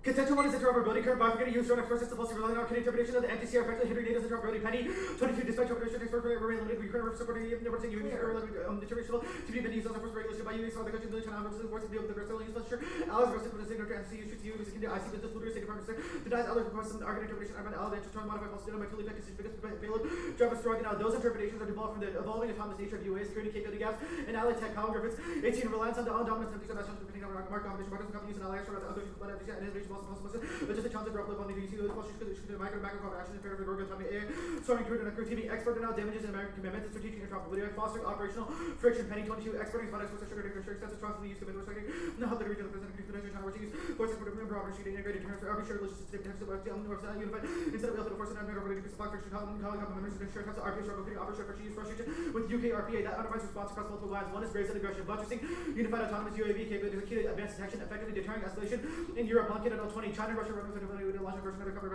Contention 1 is interoperability. Current bifurcated use drone express system policy relying on interpretation of the NTCR effectively hindering NATO's interoperability. Penny 22 dispatch operation expert for remain limited. We currently supporting networking UAV deterrential to be used as a force regulation by US other countries military analysis and force to deal with the rest of the use structure. Allies arrested for the signal to NTC issues to use can do IC business looters state department denies other requests and argument interpretation about allied interest modify false data by fully effective because payload drive a strong. Now those interpretations are developed from the evolving autonomous nature of UA security capability gaps and allied tech holographics. 18 reliance on the dominance of these national depending on market competition partners and companies and allies for other but innovation possible. Just a chance to drop on the DC with questions because the macro action in favor of the Gorgon Tommy A. Sorry, crew and TV expert now damages and American commitment to strategic interoperability, fostering operational friction. Penny 22 exporting products for sugar extensive trust in the use of indoor no help the regional president confidential channel which use forces for the member operation integrated terms for every shared logistics system to have unified instead of the force and member to supply friction calling members to ensure types of RPA struggle operation for use frustration with UK RPA that undermines response across multiple lines. One is graves and aggression, buttressing unified autonomous UAV capability is a key to advanced detection, effectively deterring escalation in Europe. Monkey at 20 China, Russia, Russia, launch version of the cover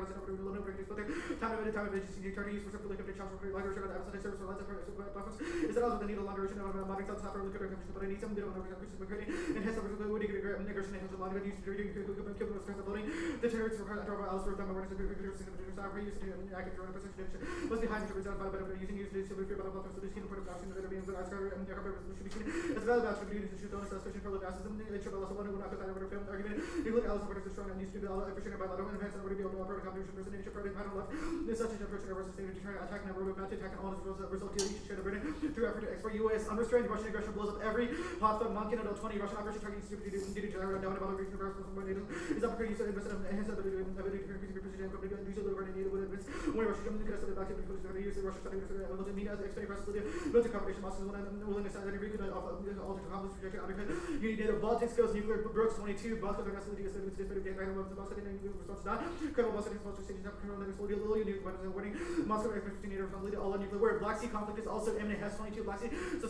time of agency turning use for simple liquid challenge for library show episode service for lines of buffers is that also the need of longer version of modern cell software liquid but I need some bit of and has some would negation and lot of use to kill the stress of loading the terrorists for Alice for them awareness of use and active drone perception must be high to result by using use to silver but about the skin production that are being and their cover should be seen as well as the use to shoot on especially for the masses and the trouble also one who not that film argument you look Alice for the strong and needs to be all appreciated by a lot of advance and be able to operate a combination person nature product panel left this such a person versus state to try to attack and road about to attack and all this result to share the burden through effort to export US unrestrained Russian aggression blows up every hotspot monkey at 20 Russian operation targeting stupid to generate down about region versus from NATO is upgrading so invested in enhanced ability to increase precision and public use of the burden needed with advance when Russia comes to get us the back to the use of Russia starting to mean as expanding across the military cooperation muscles and willingness and every good alter to accomplish projection undercut you need NATO Baltic skills nuclear Brooks 22 Boston the rest of the US with different game of the Boston and response not credible Boston sponsor stations have criminal will be a little unique weapons and warning Moscow Air 15 NATO from all nuclear war Black Sea conflict is also imminent has 22 Black Sea so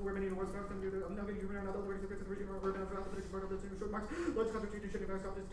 where many wars from another human or another word is the region or down for the part of the short marks large concentration shipping back stop this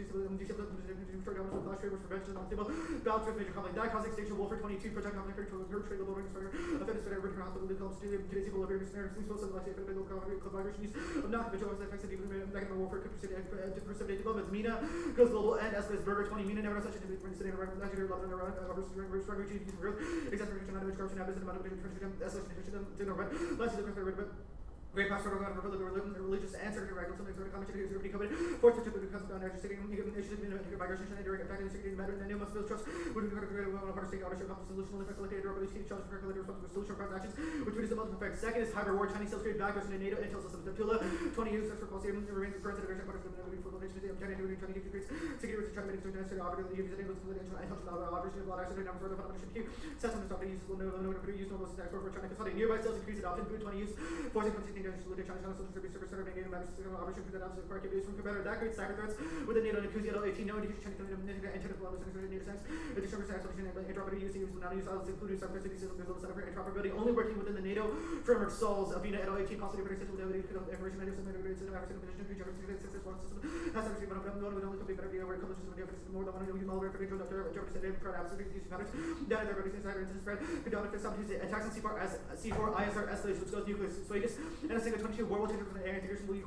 short down with flash traders prevention unstable balance with major conflict that causing station Wolfer 22 project conflict to her trade loading starter offenders for every hospital the homes to today's equilibrium snare since most of the last year collaboration use of not habitual effects of even negative warfare could precipitate developments Mina goes global and escalates Burger 20 Mina never such a different incident around legendary level around struggling to use growth exasperation not corruption habits and amount of escalation efficient dinner red last year the Great pastor of religious answer to regular something sort of commentary is already covered. Fourth to because of the sitting issues in migration and direct attack and security matter and new must build trust would be created one of our state ownership of solution facilitated or release challenge for calculator responsible solution transactions which would is the most effect. Second is hybrid war Chinese sales trade backers in NATO intel systems Peninsula 20 users for policy remains the current situation quarters of the full nation of China doing 20 degrees security trying to make it to operate the using with the intentional operation of operation numbers for the foundation queue sets on the stop use will no use normal system for China consulting nearby sales increase adoption boot 20 use forcing continuing to China service service negative operation for that opposite for activities from competitor that creates cyber threats with the NATO and Kuzi 18 no indication antenna levels and NATO sense additional isolation and interoperability use will not use elements including subconscious systems there's a for interoperability only working within the NATO framework solves Avina et al 18 possibly for system with information and some integrated system average position to generate success one system has to receive one would only company better be aware of system with more than one use malware for control doctor German said for absolutely use patterns that everybody insider into spread could down if some attacks on C4 as C4 ISR escalates which goes nuclear swagis and a single 22 war will take from the air integration will you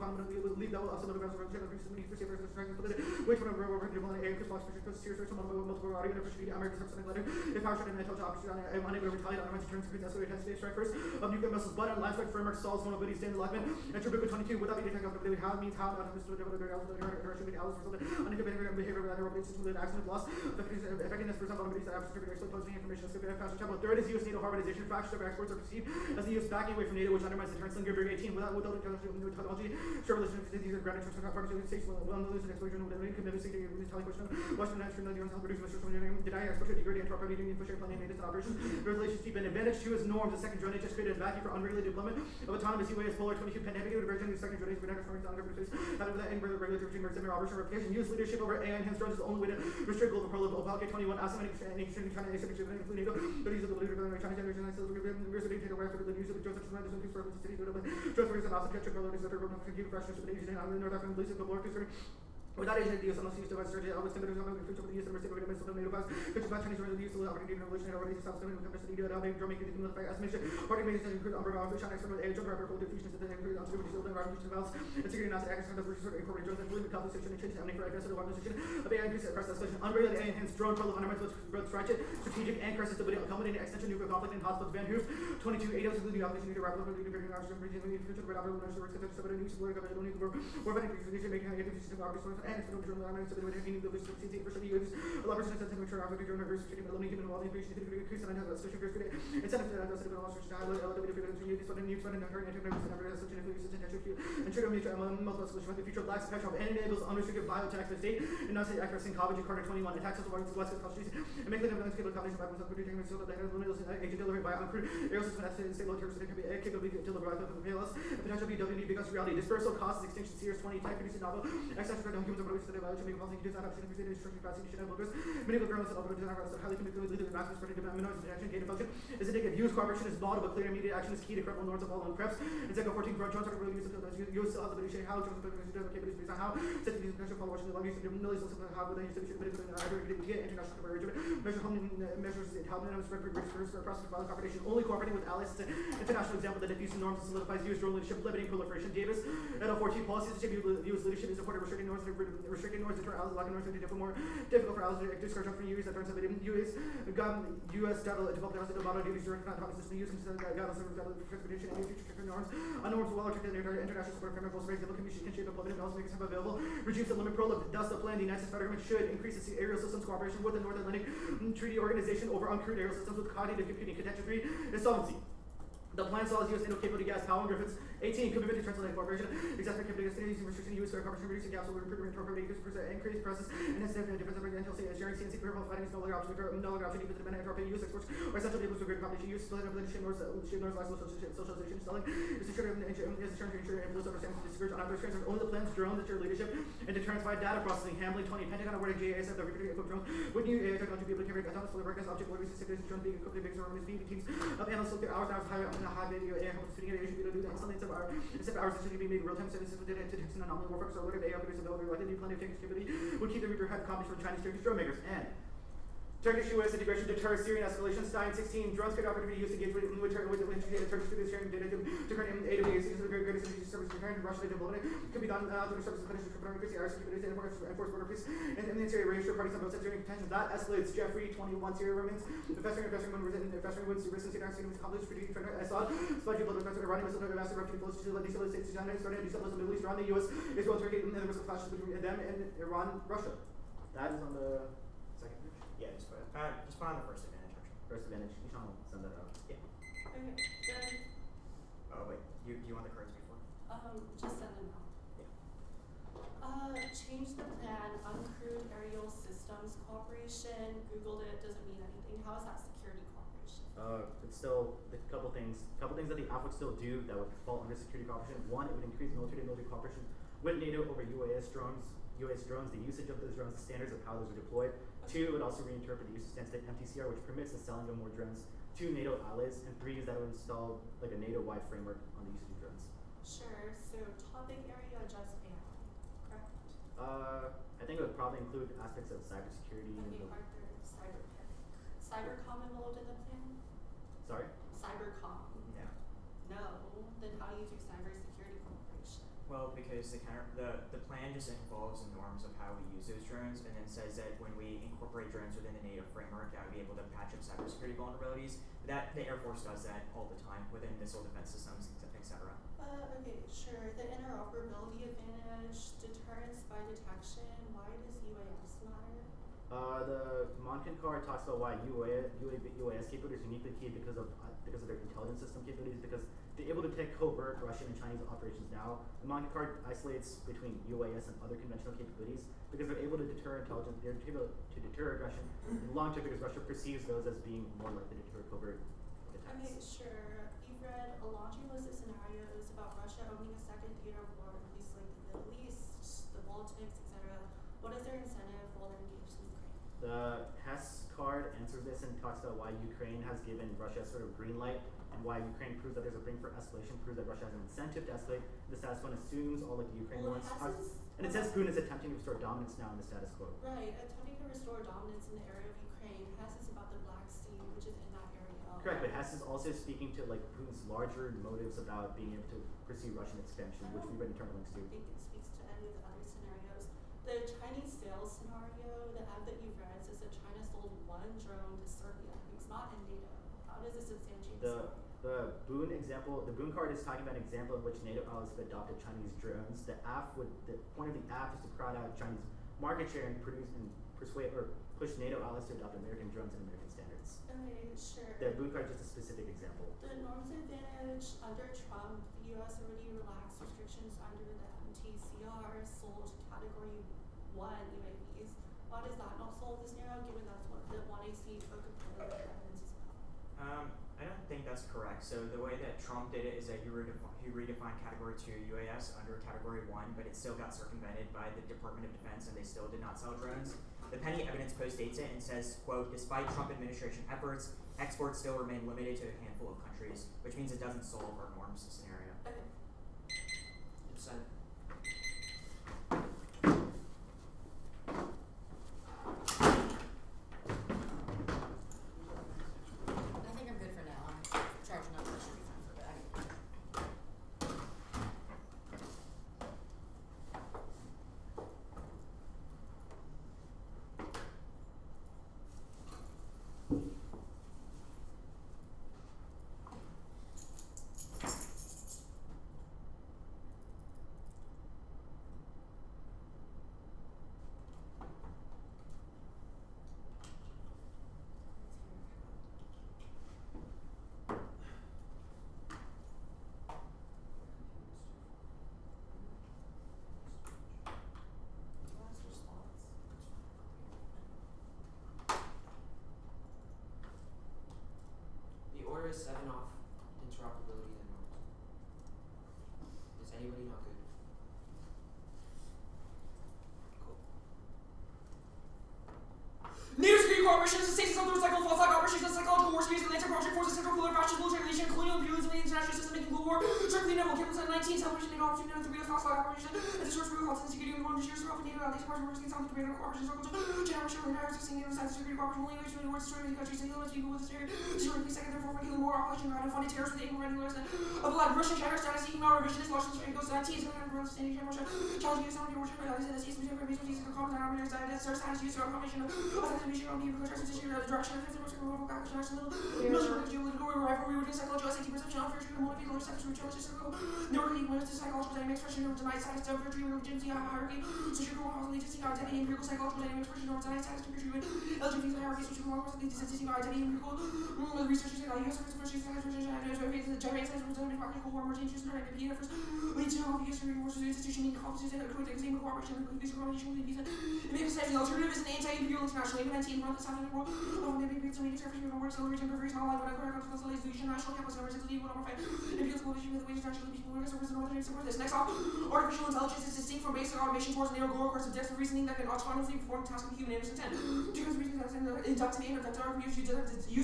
leave that will also another grounds of which one of our work in air could watch for serious or multiple audio and officially American something later if power should and I told you opposite I'm unable to retaliate on my turns because that's what it has to strike first of nuclear missiles but on last like framework solves vulnerability stand alignment and Tribuco 22 without being attacked off how means how not to miss the uninhibited behavior without a robot system with an accident loss effectiveness for some vulnerabilities that have exposed posing information as faster travel. Third is US NATO harmonization fractions of exports are perceived as the US backing away from NATO which undermines deterrence Slinger 18 without technology sure relations with these are granted to pharmaceutical states will lose an exposure to the commitment to retaliate question Western national millions of producers from denying exposure to degree and property union pushing planning maintenance and operations regulations keep an advantage to as norms the second drone just created a vacuum for unregulated deployment of autonomous UAS polar 22 pandemic version of the second drone is rendered from non-government space having with that in regulatory regime or similar operation replication use leadership over AI enhanced drones is the only way to restrict global proliferation of 21 asymmetric China including NATO but use of the leader of China generation and still university data where for the use of the drones such as increase for the city drones for and also catch up is that are going to keep pressures with Asian and North African police and the more concerning Without Asian ideas, unless used to by strategy, always considered something with future use of the American missile NATO pass, which is by Chinese use of the operating revolution and already stops coming with the NATO, drumming, getting the fight estimation, party measures and include umbrella, which China from the age of rapid cold diffusion to the include onto the shield and revolution valves, and security not access to the first sort of incorporated drones and fluid compensation and change happening for access to the weapon position of AI increase across escalation, unregulated and enhanced drone pro fundamentals with both strategic and crisis stability, accommodating extension nuclear conflict and hotspots Van Hoof, 22 ADOs including the opposition to rapid nuclear oxygen, future of rapid nuclear works, stability, new support, government, war fighting, making high efficiency of resources, and external drone so they would have any of the use a lot of percent temperature Africa during reverse treating alumni human wall increase increase and has special first grade incentive to those that also style the video continue this one and use one and her internet and never such an influence and attribute and trigger me to multiple solution with the future black spectrum and enables unrestricted biotax for state and not say accuracy in college Carter 21 attacks of the west coast countries and make the evidence capable combination by themselves could be so that they have limited agent delivery by uncrewed aerial system and state low terrorists that can be capable of delivered by the PLS and potential BWD because reality dispersal costs extinction series 20 type producing novel extension for the humans of release to the evaluation making policy does not have significant instruction capacity should have focus many of the girls that also do not have highly committed to the massive spreading to minimize interaction gain function is indicative use cooperation is laudable clear immediate action is key to credible norms of all on preps and second 14 front drones are really used to use the ability to share how drones are capabilities based on how set the potential follow watching the log use of millions of how would they use to be international coverage measures it how minimum spread across the violent cooperation only cooperating with allies is an international example that diffuses norms and solidifies US drone leadership limiting proliferation Davis at 14 policies to use leadership is supported restricting norms deter allies allowing norms to be more difficult for allies to discourage from US that turns out US developed the model duties during not system use and guidelines of transportation and future norms on norms well articulated international support framework will raise the commission can shape implement and also make itself available reduce the limit prolog thus the plan the United States federal government should increase its aerial systems cooperation with the North Atlantic Treaty Organization over uncrewed aerial systems with cognitive computing contention free insolvency. The plan saw US NATO capability gas power Griffiths 18 commitment to translate cooperation except for capability using restriction use for cooperation reducing gaps over improvement interoperability increase process and instead of difference of until sharing CNC purple fighting is no longer option even the benefit use exports or essential able to great competition use split up the Shimnor's last socialization selling is to ensure and those overstands to discourage on other transfers only the plans drone that your leadership and deterrence by data processing handling 20 Pentagon awarded GAS of the repeated equipped drones would new AI technology be able to carry autonomous fully recognized object what we see drones being equipped with big zones being teams of analysts look at hours high video AI sitting at should be able to do that instantly instead of hours that should be made real time services with detection and anomaly warfare so whatever AI is available like the new plenty of technical capability would keep the Reaper head copies from Chinese Turkish drone makers and Turkish US integration deter Syrian escalation. Stein 16 drones could offer to be used to engage with Turkish students sharing data to current AWS uses the greatest energy service to current Russia development could be done through services punishment for increase the air security and enforce border peace and in the interior range for parties on both sides during contention that escalates Jeffrey 21 Syria remains investing when investing with Syria and Syria was accomplished for duty for Assad spudgy blood investor Iranian missile massive refugee flows to the States China started destabilizing the Middle East around the US Israel Turkey and the risk of clashes between them and Iran Russia. That is on the second page. Yeah, just put on the first advantage actually. First advantage. You can send that out. Yeah. Okay, then, Oh wait, do you want the cards before? just send them out. Yeah. Change the plan, uncrewed aerial systems cooperation, Googled it, doesn't mean anything. How is that security cooperation? It's still a couple things that the app would still do that would fall under security cooperation. One, it would increase military cooperation with NATO over UAS drones, the usage of those drones, the standards of how those are deployed. Okay. 2, it would also reinterpret the use of sensitive MTCR, which permits the selling of more drones to NATO allies. And 3 is that it would install like a NATO-wide framework on the usage of drones. Sure, so topic area just AI, correct? I think it would probably include aspects of cybersecurity. Okay, are there cybercom involved in the plan? Sorry? Cybercom. Yeah. No, then how do you do cybersecurity cooperation? Well, because the plan just involves the norms of how we use those drones, and then says that when we incorporate drones within the NATO framework, that would be able to patch up cybersecurity vulnerabilities. That the Air Force does that all the time within missile defense systems, etc. Okay, sure. The interoperability advantage, deterrence by detection. Why does UAS matter? The Monken card talks about why UAS capabilities are uniquely key because of their intelligence system capabilities, because they're able to detect covert Russian and Chinese operations now. The Monken card isolates between UAS and other conventional capabilities because they're able to deter intelligence, they're able to deter aggression in the long term because Russia perceives those as being more likely to deter covert attacks. Okay, sure. You've read a laundry list of scenarios about Russia opening a second theater of war in places like the Middle East, the Baltics, etc. What is their incentive while they're engaged in Ukraine? The Hess card answers this and talks about why Ukraine has given Russia sort of green light and why Ukraine proves that there's a ring for escalation, proves that Russia has an incentive to escalate. The status one assumes all like the Ukraine wants. And it says Putin is attempting to restore dominance now in the status quo. Right, attempting to restore dominance in the area of Ukraine. Hess is about the Black Sea, which is in that area. Correct, but Hess is also speaking to like Putin's larger motives about being able to pursue Russian expansion, which we read in terminal links I too. think it speaks to any of the other scenarios. The Chinese sales scenario, the ad that you've read says that China sold one drone to Serbia. It's not in NATO. How does this substantiate this? The Boon example, the Boon card is talking about an example in which NATO allies have adopted Chinese drones. The point of the app is to crowd out Chinese market share and persuade or push NATO allies to adopt American drones and American standards. Okay, sure. The Boon card is just a specific example. The norms advantage under Trump, the U.S. already relaxed restrictions under the MTCR, sold Category 1 UAVs. Why does that not solve this scenario, given that's what the 1AC for component of evidence is about? I don't think that's correct. So the way that Trump did it is that he redefined Category 2 UAS under Category 1, but it still got circumvented by the Department of Defense and they still did not sell drones. The Penny evidence postdates it and says, quote, despite Trump administration efforts, exports still remain limited to a handful of countries, which means it doesn't solve our norms scenario. Okay. Consent. I think I'm good for now. I'm charging up. I should be fine for that. Last response. The order is 7 off interoperability and norms. Is anybody not good? Cool. NATO security cooperation is a state system to recycle false flag operations and psychological war schemes, Atlantic Project Forces, Central Cooler, Fascist military relation, colonial imperialism, and the international system making global war, strictly naval cables at 19, celebration NATO opportunity to real false flag operation, and the source for health and security in the world, and shares of NATO, allies, partners, works against the NATO cooperation, circle to generation, and powers, 16 NATO science security cooperation, only way to wars, destroying the countries, and humans, people with this area, destroying the second, therefore, killing more operation, guide, and funded terrorists with aim of running wars, and of like Russian shadow status, seeking our revisionist, Washington, straight goes 19, so kind of real standing, Russia, challenging us on the worship, realities, and the seas, between based on these, and common, and our status, status, use, or combination of authorization on people, contracts, position, direction, and most global package, national, military, geopolitical, rivalry, we're doing psychological, SAT perception, unfair treatment, motive, people, sexual, challenges, circle, neurotic, women's psychological dynamics, expression, denied status, unfair treatment, legitimacy, hierarchy, social, identity, identity, empirical, psychological dynamics, expression, denied status, unfair treatment, LGBT hierarchy, social, identity, empirical, research, U.S. giant size, representative, practical, war, more dangerous, and IP efforts, lead to history, more institution, meaning competition, and exam cooperation, and visa coordination, and visa, and maybe the alternative is an anti-imperial international, even 19, run the south of the world, maybe so many surface people work, so region, preference, all like, whatever, constellation, national campus, numbers, lead, whatever, imperial coalition, with the ways, national people, work, service, and northern, support this. Next off, artificial intelligence is distinct from basic automation towards narrow goal course of depth of reasoning that can autonomously perform tasks with human intent. Because reasoning that's inductive and deductive are use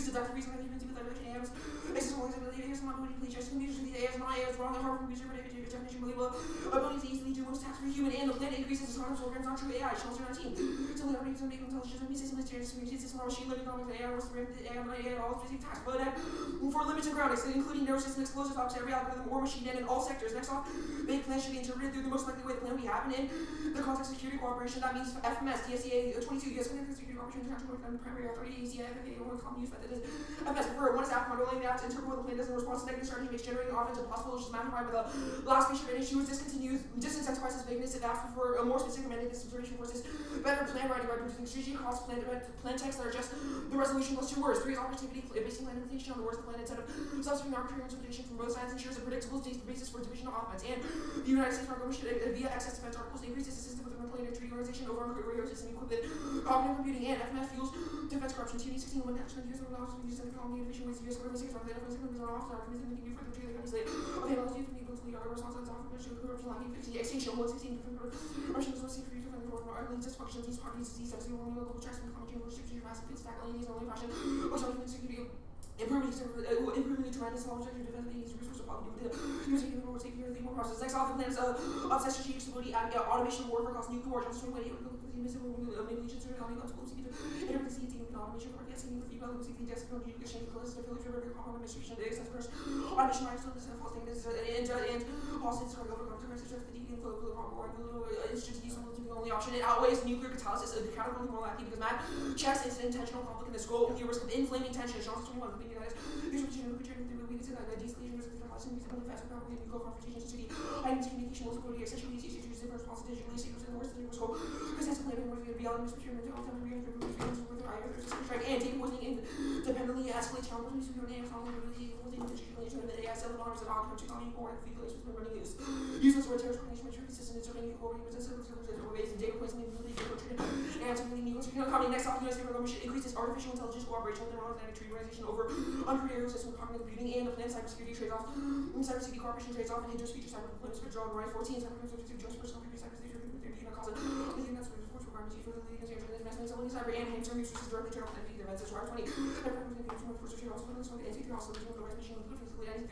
deductive reasoning that humans do with evolution AIs. Existential ability, AIs not ability to please just computer the AIs not AIs wrong and hard from user predictive definition believable. Ability to easily do most tasks for human and the planet increases as autonomous programs on true AI, shelter 19. So the ability to make intelligence and system experience communities system machine learning economics AI was the AI all specific tasks. But for limited groundings, including nervous system explosive ops, every algorithm or machine and in all sectors. Next off, big plan should be interpreted through the most likely way the plan will be happening. The context of security cooperation, that means FMS, DSCA 22, US Security Cooperation, International Primary Authority, ACI, FFA, one common use method is FMS. For one is AFCON, underlying the app to interpret what the plan does in response to negative strategy makes generating offense impossible, which is magnified by the last feature of an issue is disincentivizes vagueness and asks for a more specific mandate consideration versus better plan writing by producing strategic cost plan text that are just the resolution plus 2 words. 3 is operativity, basing plan implementation on the words of the plan instead of substituting arbitrary interpretation from both sides ensures a predictable basis for division of offense. And the United States Army should, via excess defense articles, increase its assistance with the military treaty organization over radio system equipment, cognitive computing, and FMS fuels defense corruption. TV 16 when national use of knowledge use of common division with US government secrets on the defense companies on office are committed to for the treaty that comes later. Okay, let's use the people to lead our response to corruption lacking 50 extinction 116 different Russians was secret defense for our leads dysfunction these parties disease as we will local trust and common change which massive feeds back only these only fashion which are human security improving the tremendous knowledge of your defense being resource of public using the world taking the more process. Next off the plans upset strategic stability and automation of warfare across nuclear war, just 20 manipulation through how guns close to automation for guessing the female who seek the desk of exchange close to Philip River common administration of the access first automation rights to the false thing and hostage for government message of fatigue and flow or strategic solution the only option. It outweighs nuclear catalysis of the categorically more likely because Matt checks its intentional conflict in the scope, the risk of inflaming tension, shows 21 the guys here's what you know which are the weakness in the de-escalation risk of the class and musical fast power and nuclear confrontation city items communication will support the essentially easy to use different response to digitally secrets and worse than your scope because that's a plan where you're beyond misprocurement all the time we're going to with either there's a strike and take poisoning independently escalate challenges to your name from the really holding the situation of the AI cell alarms and all country coming forward and fecal issues running loose useless or terrorist coordination mature consistent in serving core because it's a ways and data poisoning and ultimately nuclear coming next off the US government should increase its artificial intelligence cooperation with the North Atlantic Treaty Organization over uncreated system cognitive computing and the planned cybersecurity trade-off cybersecurity cooperation trades off and hinders future cyber deployments for drone right 14 cyber joint personal computer cybersecurity cause I think that's what reports requirements for the leading investments in cyber and hamster resources directly turn off and feed events as far as 20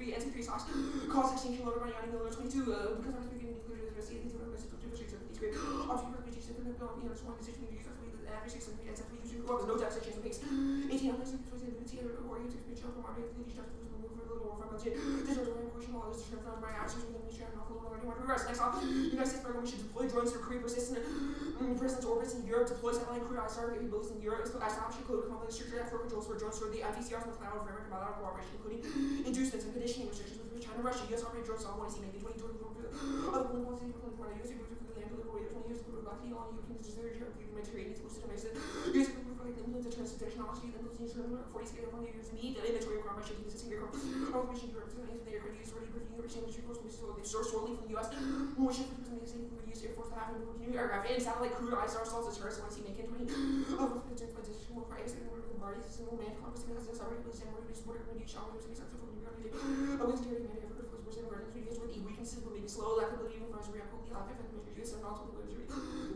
NC3 stocks cost extinction loaded by Yanni Miller 22 because I was beginning to include the CAD to the object RPG system and built in a sworn decision to use the average 6 and using no deficit change makes 18 of this was in the theater or you to be from our daily stuff to move for a little more from budget. This is a very crucial all this is from my actions within the share and all the way to reverse. Next off, United States program we should deploy drones to create persistent presence orbits in Europe, deploy satellite crude ISR capabilities in Europe, establish a code of complex structure for controls for drones for the ITCRs with cloud framework and bilateral cooperation, including inducements and conditioning restrictions with China, Russia, US operated drones on 1 making 20 drones other than policy for the US land delivery 20 years ago back on European desert Mediterranean exclusive to make US for like the deterrence of technology and those insurance 40 scale from the years need the inventory requirement should be existing aircraft automation Europe to the aircraft used already briefing every industry course we so they source solely from the US more should be using the US Air Force to have new aircraft and satellite crude ISR assaults as terrorists want to see making 20 of the additional price and the parties single man congress has already been sent more to support community showers and acceptable new reality I was carrying many of the first person regarding 3 years with weaknesses but maybe slow lackability of advisory and quickly active and major use and not to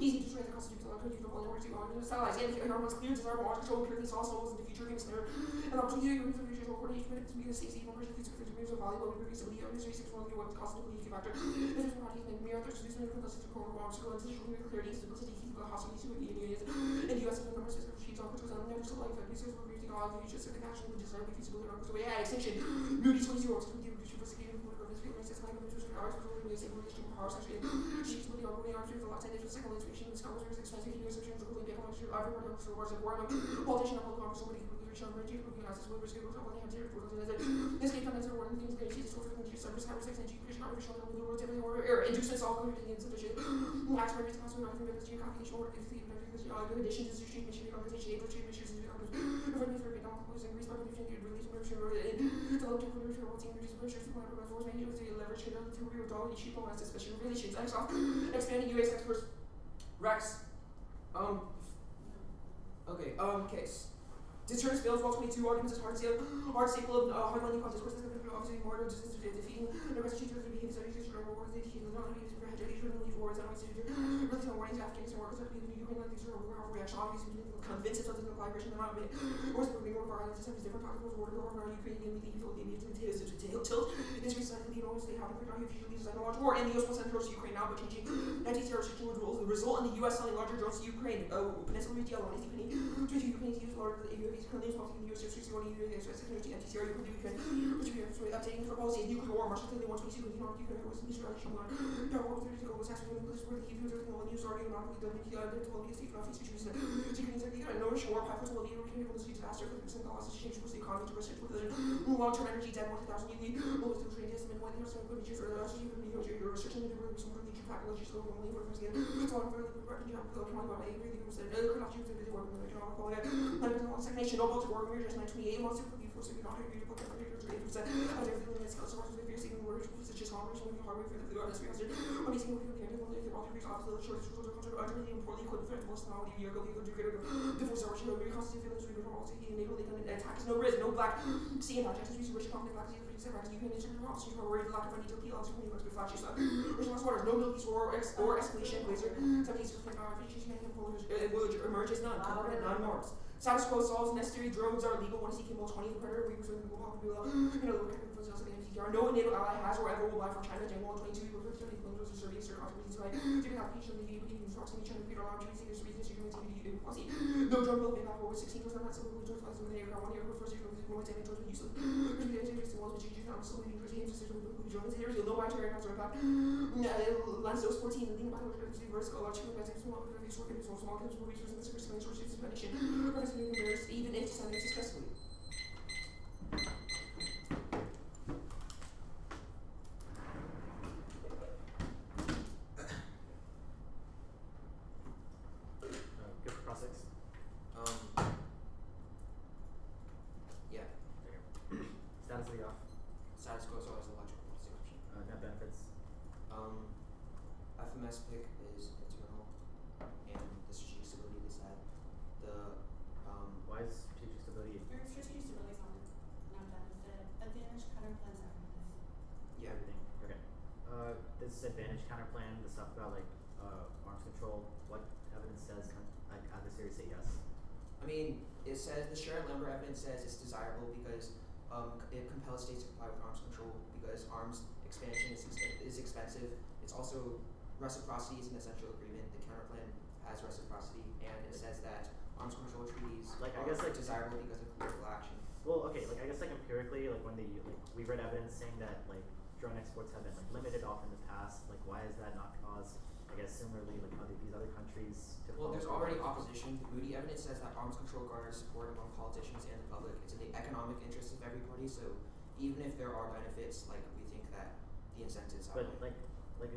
easy to train the constitutes a lot of people and working on satellites and the airlines clear desirable arms control purely also in the future games there and opportunity to use the visual coordination to be the safety of version 2 of valuable increasingly industry 6 1 what constantly key factor this is not even mere others reduce the consistency of core bombs so additional clarity stability keep the hostility to units and the US and the numbers of sheets on which was on never so like that research will be using all the future so the action would deserve the feasibility of so yeah extinction Moody 20 euros to do for security and political experience that's my commitment to ours was really stable relation with powers actually sheets will be on the arms with a lot of second inspiration in scholars are expensive US returns will be able to everyone else for wars of war politician of public somebody who will show energy who has will risk of what they have to report on this game comments are one of the things that she's sort of going to use service cyber 6 and Christian artificial in the world every order inducements all going to be insufficient last for response to nothing because you combination order is the additions is your treatment should be compensation able treatment should be compensation for being all close increase by condition to release merger and develop to produce your team reduce merger to whatever force making use to leverage to real dollar cheap on especially relations and off expanding US experts Rex okay case Deterrence fails while 22 arguments is hard staple of hard-lining context course that's obviously more just defeating the rest of teachers who behave sorry just remember words they teach not behaviors for head leave words and always really tell warnings Afghanistan workers like you can like these are reaction obviously convince it of the collaboration they're not made or something more violent just have these different topics wars war over Ukraine and the evil they need to tilt is recycling the always they have to usually design a large war and the US will send drones to Ukraine now but changing anti-terrorist rules will result in the US selling larger drones to Ukraine Peninsula retail what is Ukraine to Ukraine to use larger UAVs currently responsible in the US 61 US security anti-terror Ukraine which we are updating for policy nuclear war March 31 22 with North Ukraine was in Israel Shimon there were 30 to go was actually in place where the Hebrews are all news already not the told me to see off situations that securities are either no war pipe will be originally able to see disaster for the percent causes change was the economy to research with long-term energy debt 1,000 yearly will still train testament when there's some good features or actually even your restriction to really some really technology so only for again so I'm really working job go come on about I really was there could not use the video work with the economic call that like the one second no to work we're just 928 wants to be for so you don't have to book every year to 8% I don't feel it's so much of the saving words such as operation with hardware for the other 300 when you see what the end of the all three off the short utterly importantly could fit most now the year go you could do greater before sorry no very constant feelings we from all taking enable they can attack no risk no black see and objects we wish conflict black you can enter the options for worried lack of any deal also when you want to be flashy stuff original waters no milky or escalation laser some cases for features and will emerge as none covered at 9 norms Status quo solves necessary. Drones are legal. Want to see Kimball 20 predator. We preserve the popular. No NATO ally has or ever will buy from China. January 22. We preserve the kilometers of Serbia. Sir, consequences by different application of the EU. Even proximity China. Peter Alarm. Treaty. Secret. Reasons. Secret. Activity. Policy. No drone built. Impact. Over 16%. Not civil. Joint flights within the aircraft. 1 year. First year. More than useless. Walls. But you not slowly increase games. Decision. Drones. Here is a low budget aircraft. Impact. Lance dose 14. The leading battle. Vertical. Large. Small. Small. Resources. And the secret. Sources. Explanation. Even if designed successfully. Good for proceedings. Yeah. Status of the off. Status quo is always a logical description. Net benefits. FMS pick is internal, and the strategic stability they said. Why is strategic stability? Your strategic stability is not benefit. Advantage counter plans everything. Yeah. Everything. Okay. This advantage counter plan, the stuff about like arms control. What evidence says like adversaries say yes? I mean, it says the shared number evidence says it's desirable because it compels states to comply with arms control because arms expansion is expensive. It's also reciprocity is an essential agreement. The counter plan has reciprocity, and it says that arms control treaties Like, I are guess, like- desirable because of political action. Well, okay, like I guess like empirically, like when we read evidence saying that like drone exports have been like limited off in the past. Like, why is that not caused? I guess similarly, like these other countries to. Well, follow there's suit? already opposition. Moody evidence says that arms control garners support among politicians and the public. It's in the economic interests of every party. So even if there are benefits, like we think that the incentives But outweigh. like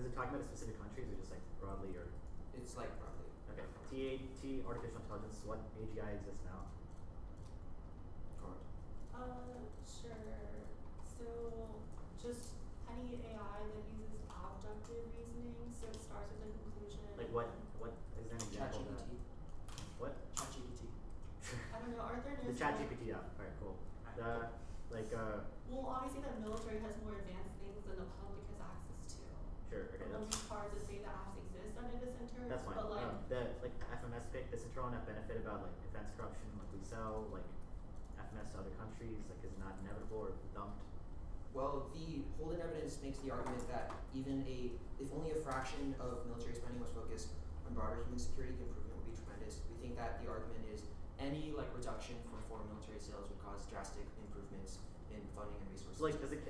is it talking about specific countries or just like broadly or? It's like broadly. Okay. TAT artificial intelligence. What AGI exists now? Correct. Sure. So just any AI that uses objective reasoning, so it starts with a conclusion. Like what is there an example of that? ChatGPT. What? ChatGPT. I don't know, Arthur knows. The ChatGPT, yeah. Alright, cool. Well, obviously the military has more advanced things than the public has access to. Sure, okay, It'll that's be hard to say that apps exist on data centers, that's fine. but like, The like FMS pick, this internal net benefit about like defense corruption, like we sell like FMS to other countries, like is it not inevitable or dumped? Well, the Holden evidence makes the argument that if only a fraction of military spending was focused on broader human security, the improvement would be tremendous. We think that the argument is any like reduction from foreign military sales would cause drastic improvements in funding and resources. So like does this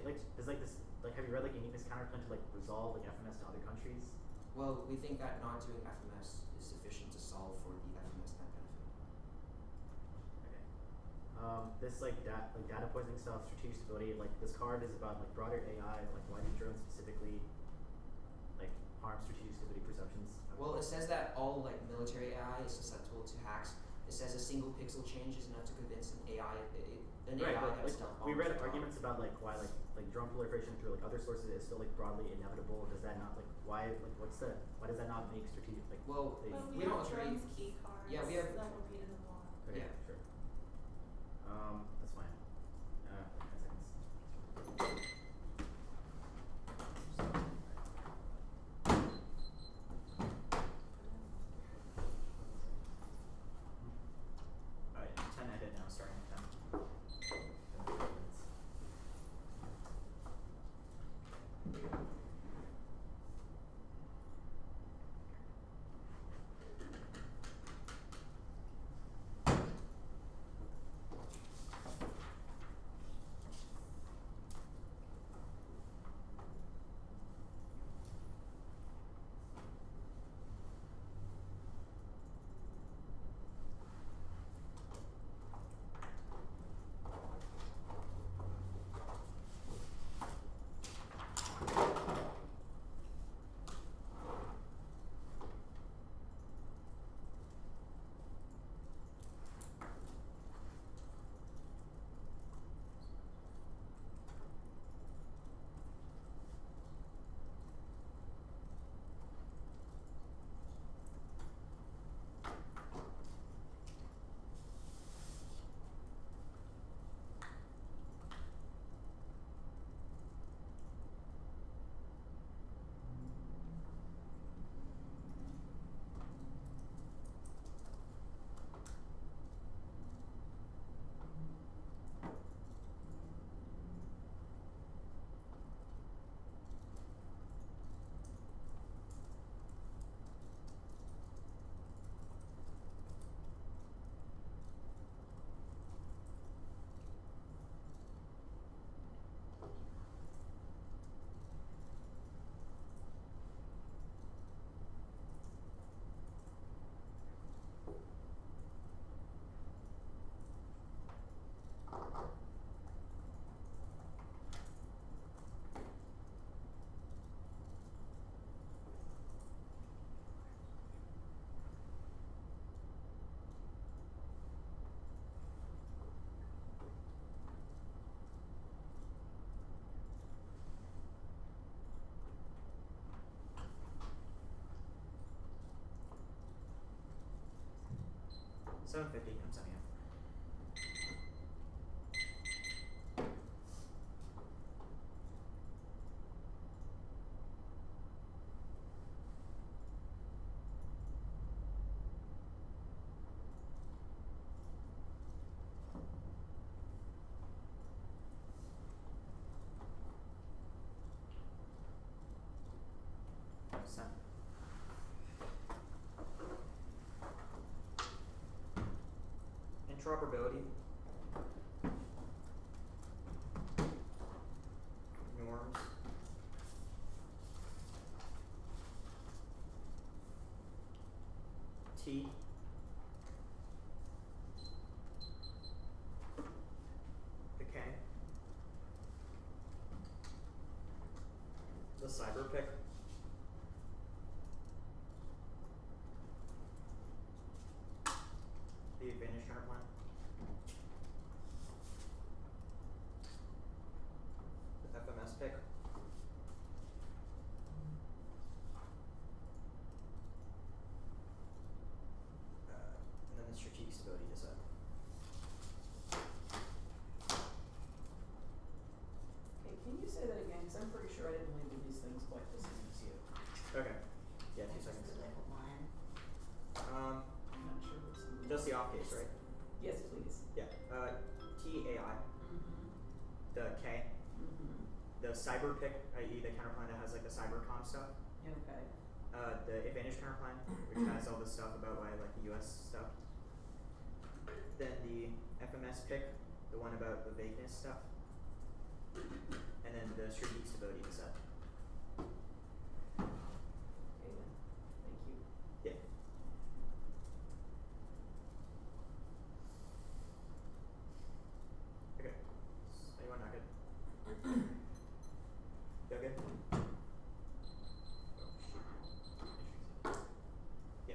like have you read like uniqueness counterplan to like resolve like FMS to other countries? Well, we think that not doing FMS is sufficient to solve for the FMS net benefit. Okay. This like data poisoning stuff, strategic stability, like this card is about like broader AI, like why do drones specifically like harm strategic stability perceptions? Well, it says that all like military AI is susceptible to hacks. It says a single pixel change is enough to convince an AI Right, but that like stealth we bombs read are arguments about like why like drone proliferation through like other sources is still like broadly inevitable. Does that not like why does that not make strategic like Well, the- but we we have don't agree. drones key cards Yeah, we have- that would be in the law. Okay, Yeah. sure. That's fine. 10 seconds. Alright, 10 ended now, starting with 10. 750. I'm sending it. Sent. Interoperability. Norms. T. The K. The cyber pick. The advantage counterplan. The FMS pick. And then the strategic stability to set. Okay, can you say that again? Because I'm pretty sure I didn't label these things quite the same as you. Okay. Yeah, 2 seconds. I'm not sure what's in Just the off case, right? Yes, please. Yeah. TAI. Mm-hmm. The K. Mm-hmm. The cyber pick, i.e. the counterplan that has like the cyber comm stuff. Okay. The advantage counterplan, which has all the stuff about why I like the US stuff. Then the FMS pick, the one about the vagueness stuff. And then the strategic stability to set. Okay then. Thank you. Yeah. Okay. Anyone not good? Y'all good? Yeah.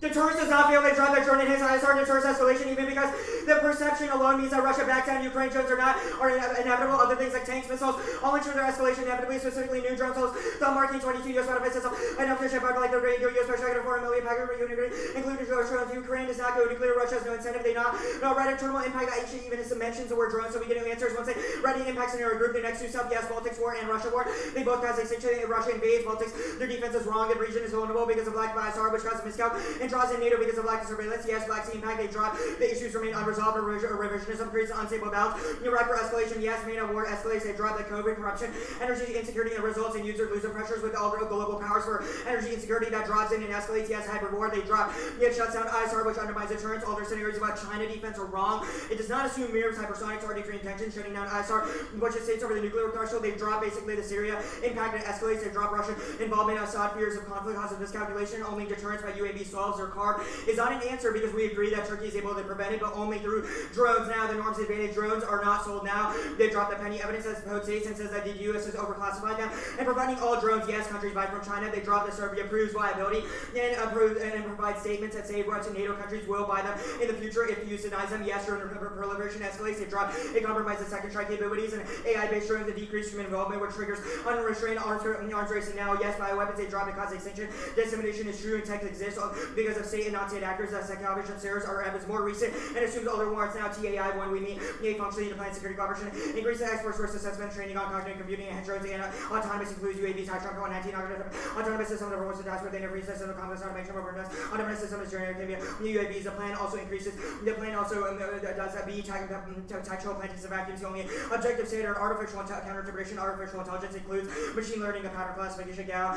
Deterrence does not feel they drive their drone in his ISR. Deterrence escalation, even because the perception alone means that Russia backs down Ukraine drones or not, are inevitable. Other things like tanks, missiles, all ensure their escalation inevitably, specifically new drone cells. The marking 22 US modified system, enough to ship out like the radio US special 4 million packet unit, including drones. Ukraine does not go nuclear. Russia has no incentive. They not read internal impact. That actually even mentions the word drone, so we get new answers. Once they ready impact scenario group, the next two stuff, yes, Baltics war and Russia war. They both cause extinction. Russia invades Baltics. Their defense is wrong. The region is vulnerable because of lack of ISR, which causes miscount and draws in NATO because of lack of surveillance. Yes, Black Sea impact. They drop. The issues remain unresolved. Revisionism creates an unstable balance. Iraq for escalation. Yes, NATO war escalates. They drop the COVID, corruption, energy insecurity, and results in user-loser pressures with all global powers for energy insecurity that drops in and escalates. Yes, hybrid war. They drop. It shuts down ISR, which undermines deterrence. All their scenarios about China defense are wrong. It does not assume mirrors, hypersonics, or decree intention. Shutting down ISR, which it states over the nuclear threshold. They drop basically the Syria impact and escalates. They drop Russian involvement. Assad fears of conflict causes miscalculation. Only deterrence by UAV solves their card is not an answer because we agree that Turkey is able to prevent it, but only through drones. Now, the norms advantage drones are not sold now. They dropped the penny evidence as Pope states and says that the U.S. has overclassified them. And providing all drones, yes, countries buy from China. They dropped the Serbia proves viability and provide statements that say Russian NATO countries will buy them in the future if the U.S. denies them. Yes, during the proliferation escalates. They drop. It compromises second strike capabilities and AI-based drones that decrease human involvement, which triggers unrestrained arms race. And now, yes, bioweapons they drop and cause extinction. Dissemination is true and text exists because of state and non-state actors. That Secavage and Sarah's are evidence more recent and assumes other warrants now. TAI when we meet functionally to plan security cooperation. Increase the experts first assessment training on cognitive computing and drones and autonomous includes UAVs, high trunk 119 autonomous system that performs the task within every system of complex automation overness. Autonomous system is journey can be UAVs. The plan also increases. The plan also does that be tactical plantings of vacuums. The only objective standard artificial counter-interpretation. Artificial intelligence includes machine learning and pattern classification. GAO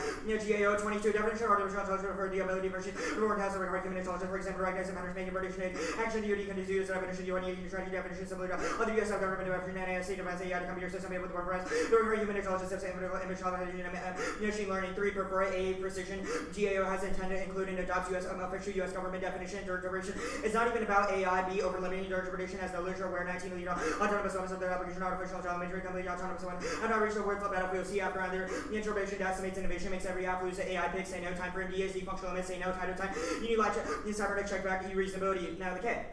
22 definition. Artificial intelligence refers to the ability of machine to work as a record human intelligence. For example, recognize patterns, making prediction action. DoD can use the definition. UN strategy definition similar to other U.S. government definition. NASC defense AI to computer system able to work for us. The human intelligence system image machine learning. 3 prefer a precision. GAO has intended including adopts U.S. Official U.S. government definition. Interpretation is not even about AI. B over limiting interpretation as no literature where 19 million autonomous weapons of their application. Artificial intelligence complete autonomous one. I'm not reached the words of battlefield. C after on there. The interpretation decimates innovation makes every app lose. The AI pick say no time for MDSD functional limits say no title time. You need latch. You cybernetic check back. You reasonability. Now the K.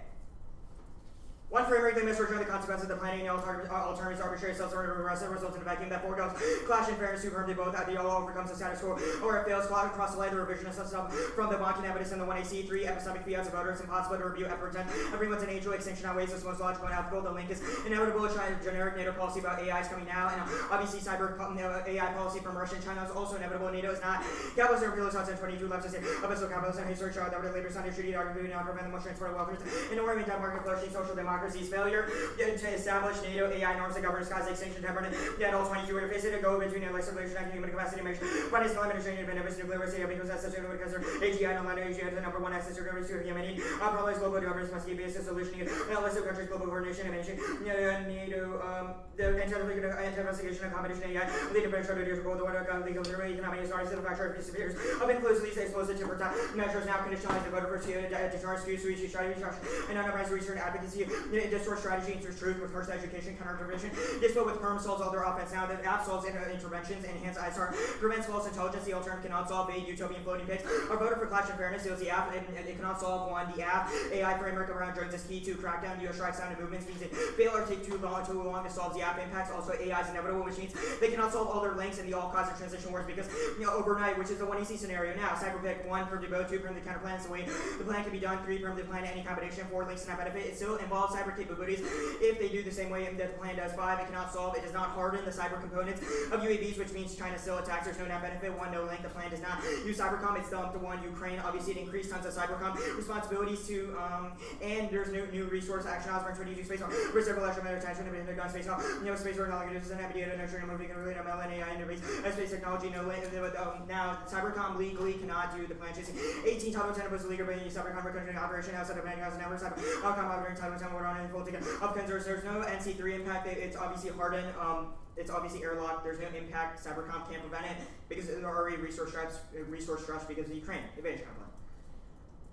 One framework they must return the consequences of the planning and alternatives arbitrary self-serving results in a vacuum that foregoes clash in fairness to firmly both at the all overcomes the status quo or it fails across the line the revision of stuff from the Bonkin evidence in the 1AC 3 epistemic fiats of voters impossible to review ever pretend everyone's an angel extinction outweighs this most logical and ethical. The link is inevitable. China generic NATO policy about AI is coming now and obviously cyber AI policy from Russia and China is also inevitable. NATO is not capitalism or realism in 22 left to say official capitalism and research that would later Sunday should argue now prevent the most transport welfare in order to market flourishing social democracy's failure to establish NATO AI norms that govern skies extinction temperament yet all 22 were to face it to go between like circulation and human capacity measure finance administration and benefits nuclear risk because that's such a because AGI no matter AGI is the number one access to governments to Yemeni probably global governments must be a solution unless the country's global coordination and managing NATO the anti-investigation and competition AI leading to pressure to do the order of legal economic authorities to the factor of disappears of inclusively explosive to protect measures now conditionalize the voter for deterrence to strategy and enterprise research and advocacy distort strategy into truth with first education counter intervention dispo with perm solves all their offense now the app solves interventions enhance ISR prevents false intelligence the alternative cannot solve vague utopian floating pigs our voter for clash and fairness steals the app it cannot solve one the app AI framework around drones is key to crack down US strikes down and movements means it fail or take too long to solve the app impacts also AI is inevitable which means they cannot solve all their links and the all cause of transition wars because overnight which is the 1AC scenario now cyberpick 1 perm to go 2 perm the counter plan so way the plan can be done 3 perm the plan any combination 4 links to net benefit it still involves cyber capabilities if they do the same way that the plan does 5 it cannot solve it does not harden the cyber components of UAVs which means China still attacks there's no net benefit 1 no link the plan does not use cybercom it's dumped to 1 Ukraine obviously it increased tons of cybercom responsibilities to and there's new resource action Osborne 22 space reserve electromagnetic attention and gun space space work knowledge is an data nurturing moving and really no AI interface space technology no link now cybercom legally cannot do the plan chasing 18 Title 10 was illegal but cybercom recurring operation outside of many hours never cyber outcome operating Title 10 we're on in full ticket of concerns there's no NC3 impact it's obviously hardened it's obviously airlocked there's no impact cybercom can't prevent it because there are already resource stress because of the Ukraine advantage kind of plan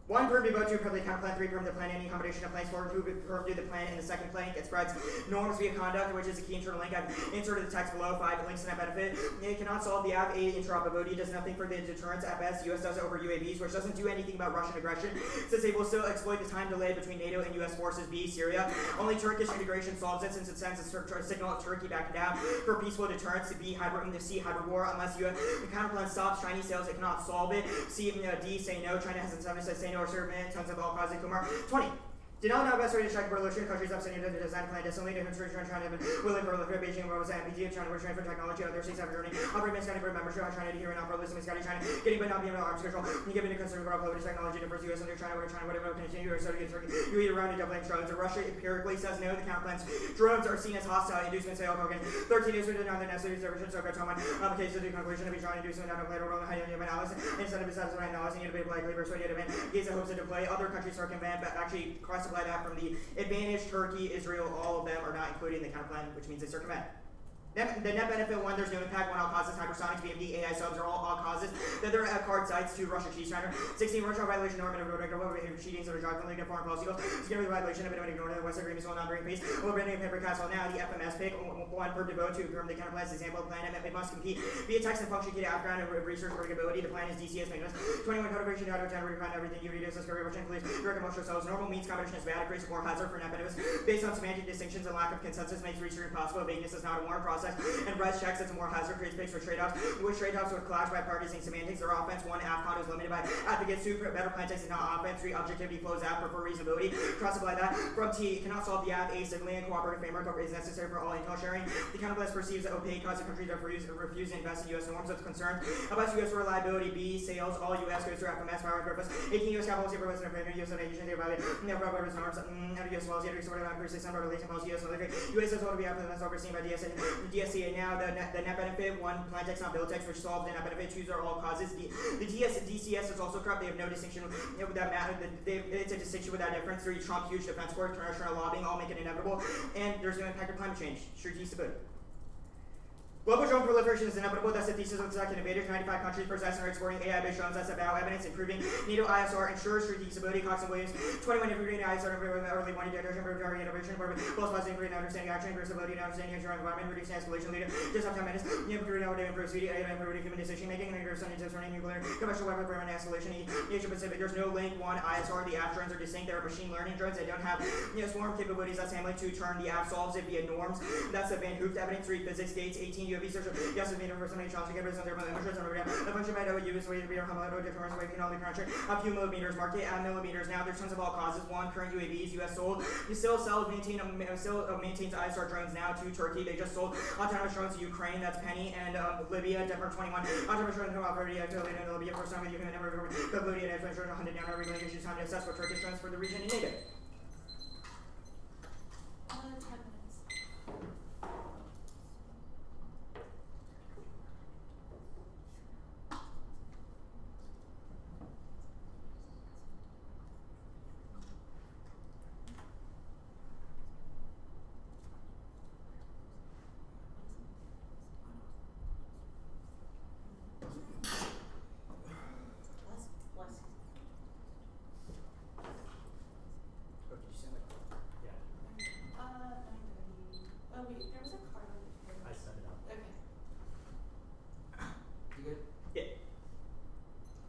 1 perm to vote 2 perm the counter plan 3 perm the plan any combination of plans 4 2 perm do the plan in the second plank it spreads norms via conduct which is a key internal link I've inserted the text below 5 links to that benefit it cannot solve the app 8 interoperability does nothing for the deterrence at best US does it over UAVs which doesn't do anything about Russian aggression since they will still exploit the time delay between NATO and US forces B Syria only Turkish integration solves it since it sends a signal of Turkey backing down for peaceful deterrence to B hybrid the C hybrid war unless US the counter plan stops Chinese sales it cannot solve it C D say no China hasn't said say no or serve tons of all causes Kumar 20 did not know best way to check revolution countries upsetting the design plan distantly to demonstration China have been willing for Beijing was MPT of China were transfer technology other states have journey operating misguided group membership China to hear and operate misguided China getting but not being able to arms control and given the concern about global technology differs US under China whatever continue or so to get Turkey you eat around to doubling drones Russia empirically says no the counterplans drones are seen as hostile inducement sale Kogan 13 is written on the necessary services so go Toman case of the conclusion of each drawn inducement down to play a role in hiding the analysis instead of satisfying analysis need to be likely persuaded event gaze that hopes to play other countries circumvent but actually cross apply that from the advantage Turkey, Israel, all of them are not included in the counter plan, which means they circumvent. The net benefit 1, there's no impact. 1, all causes hypersonics, BMD, AI subs are all causes. The other card sites 2, Russia cheese strander. 16, Russia violation norm and cheatings of a drug from foreign policy goals. Security violation of an ignored the West agreements will not bring peace. Overbending paper castle now. The FMS pick 1 per devote 2 from the counterplans example of the plan. It must compete via text and function key to background and research verticability. The plan is DCS mechanism. 21 codification data to refine everything you read as a Russian police. Direct emotional cells. Normal means combination is bad. It creates more hazard for net benefits based on semantic distinctions and lack of consensus makes research impossible. Vagueness is not a warrant process. And res checks it's more hazard creates picks for trade-offs. Which trade-offs would clash by prioritizing semantics or offense. 1, AFCON is limited by advocates. 2, better plan text is not offense. 3, objectivity flows out for reasonability. Cross apply that. From T, cannot solve the app. A, signaling and cooperative framework is necessary for all intel sharing. The counterplans perceives that opaque causes countries that refuse to invest in US norms of concern. About US reliability. B, sales. All US goes through FMS power purpose. 18 US capital policy purpose and US nation they evaluate. Proper norms. US laws yet sort of accuracy some relation policy US military. US is what we have that's overseen by DSCA now. The net benefit 1 plan text not bill text which solved the net benefit 2 are all causes. The DCS is also corrupt. They have no distinction with that matter. It's a distinction without difference. 3 Trump huge defense court international lobbying all make it inevitable and there's no impact of climate change. Sure G Sabut. Global drone proliferation is inevitable. That's the thesis of the second invaders. 95 countries possess and are exploring AI-based drones. That's about evidence improving NATO ISR ensures strategic stability. Cox and Williams, 21 improving ISR early warning generation, target innovation, both positive improving understanding action, improve stability and understanding of your environment, reducing escalation leader, just up 10 minutes, improving nowadays, improve speed, improving human decision making, and improve sunny tips running nuclear, conventional weapon prevent escalation, Asia Pacific. There's no link. 1 ISR, the app drones are distinct. They're machine learning drones. They don't have swarm capabilities. That's handling. 2 turn, the app solves it via norms. That's the Van Hooft evidence. 3 physics gates. 18 UAV search. Yes, the universal challenge to get rid of thermal images and a bunch of metal use way to be deterrence way can only pressure a few millimeters, market at millimeters. Now there's tons of all causes. 1, current UAVs, US sold. You still maintains ISR drones now to Turkey. They just sold autonomous drones to Ukraine. That's Penny and Libya. Department 21. Autonomous drones from Alpharetta in Libya. First time you can never Libya and Israel hunted down every language time to assess for Turkish drones for the region in NATO. 10 minutes. Bless you. Oh, did you say like? Yeah. 9:30. Oh wait, there was a card on the I set it up. Okay. You good? Yeah.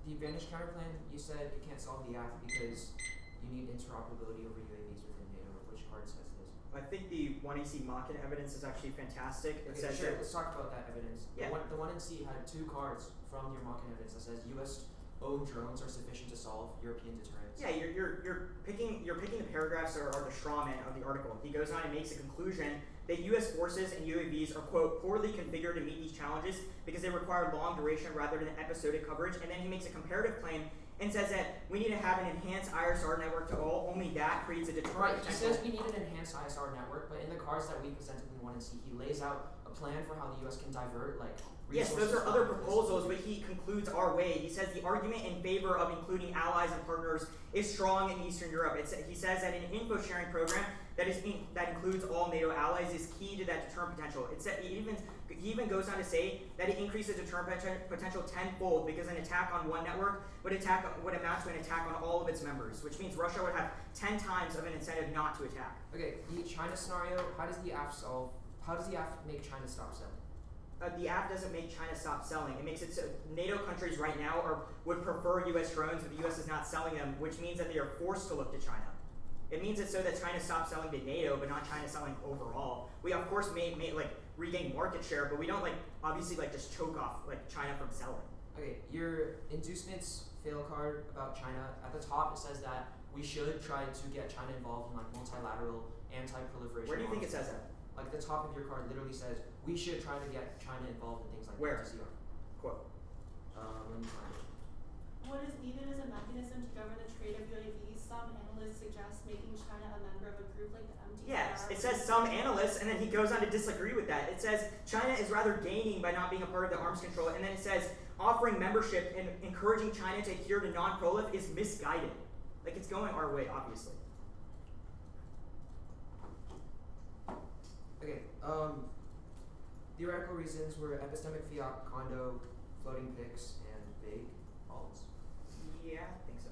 The advantage counter plan, you said it can't solve the act because you need interoperability over UAVs within NATO. Which card says this? I think the 1AC Mach-in evidence is actually fantastic. It Okay, says sure. that Let's talk about that evidence. Yeah. The one in C had 2 cards from your Mach-in evidence that says U.S. owned drones are sufficient to solve European deterrence. yeah, you're picking the paragraphs are the straw man of the article. He goes on and makes a conclusion that U.S. forces and UAVs are, quote, poorly configured to meet these challenges because they require long duration rather than episodic coverage. And then he makes a comparative claim and says that we need to have an enhanced ISR network to all. Only that creates a deterrent Right, he potential. says we need an enhanced ISR network, but in the cards that we presented in 1 and C, he lays out a plan for how the U.S. can divert, like, Yes, resources. those are other from this. proposals, but he concludes our way. He says the argument in favor of including allies and partners is strong in Eastern Europe. He says that an info sharing program that includes all NATO allies is key to that deterrent potential. He even goes on to say that it increases deterrent potential tenfold because an attack on one network would amount to an attack on all of its members, which means Russia would have 10 times of an incentive not to attack. Okay, the China scenario, how does the app make China stop selling? The app doesn't make China stop selling. It makes it so NATO countries right now would prefer U.S. drones, but the U.S. is not selling them, which means that they are forced to look to China. It means it's so that China stops selling to NATO, but not China selling overall. We of course may regain market share, but we don't obviously just choke off China from selling. Okay, your inducements fail card about China, at the top it says that we should try to get China involved in multilateral anti-proliferation. Where do you think it arms. says that? The top of your card literally says we should try to get China involved in things like Where? NTCR. Quote. Let me find it. What is needed is a mechanism to govern the trade of UAVs. Some analysts suggest making China a member of a group like the MTCR. Yes, it says some analysts, and then he goes on to disagree with that. It says China is rather gaining by not being a part of the arms control, and then it says offering membership and encouraging China to adhere to non-prolif is misguided. It's going our way, obviously. Okay, theoretical reasons were epistemic fiat, condo, floating pics, and vague alts. Yeah, I think so.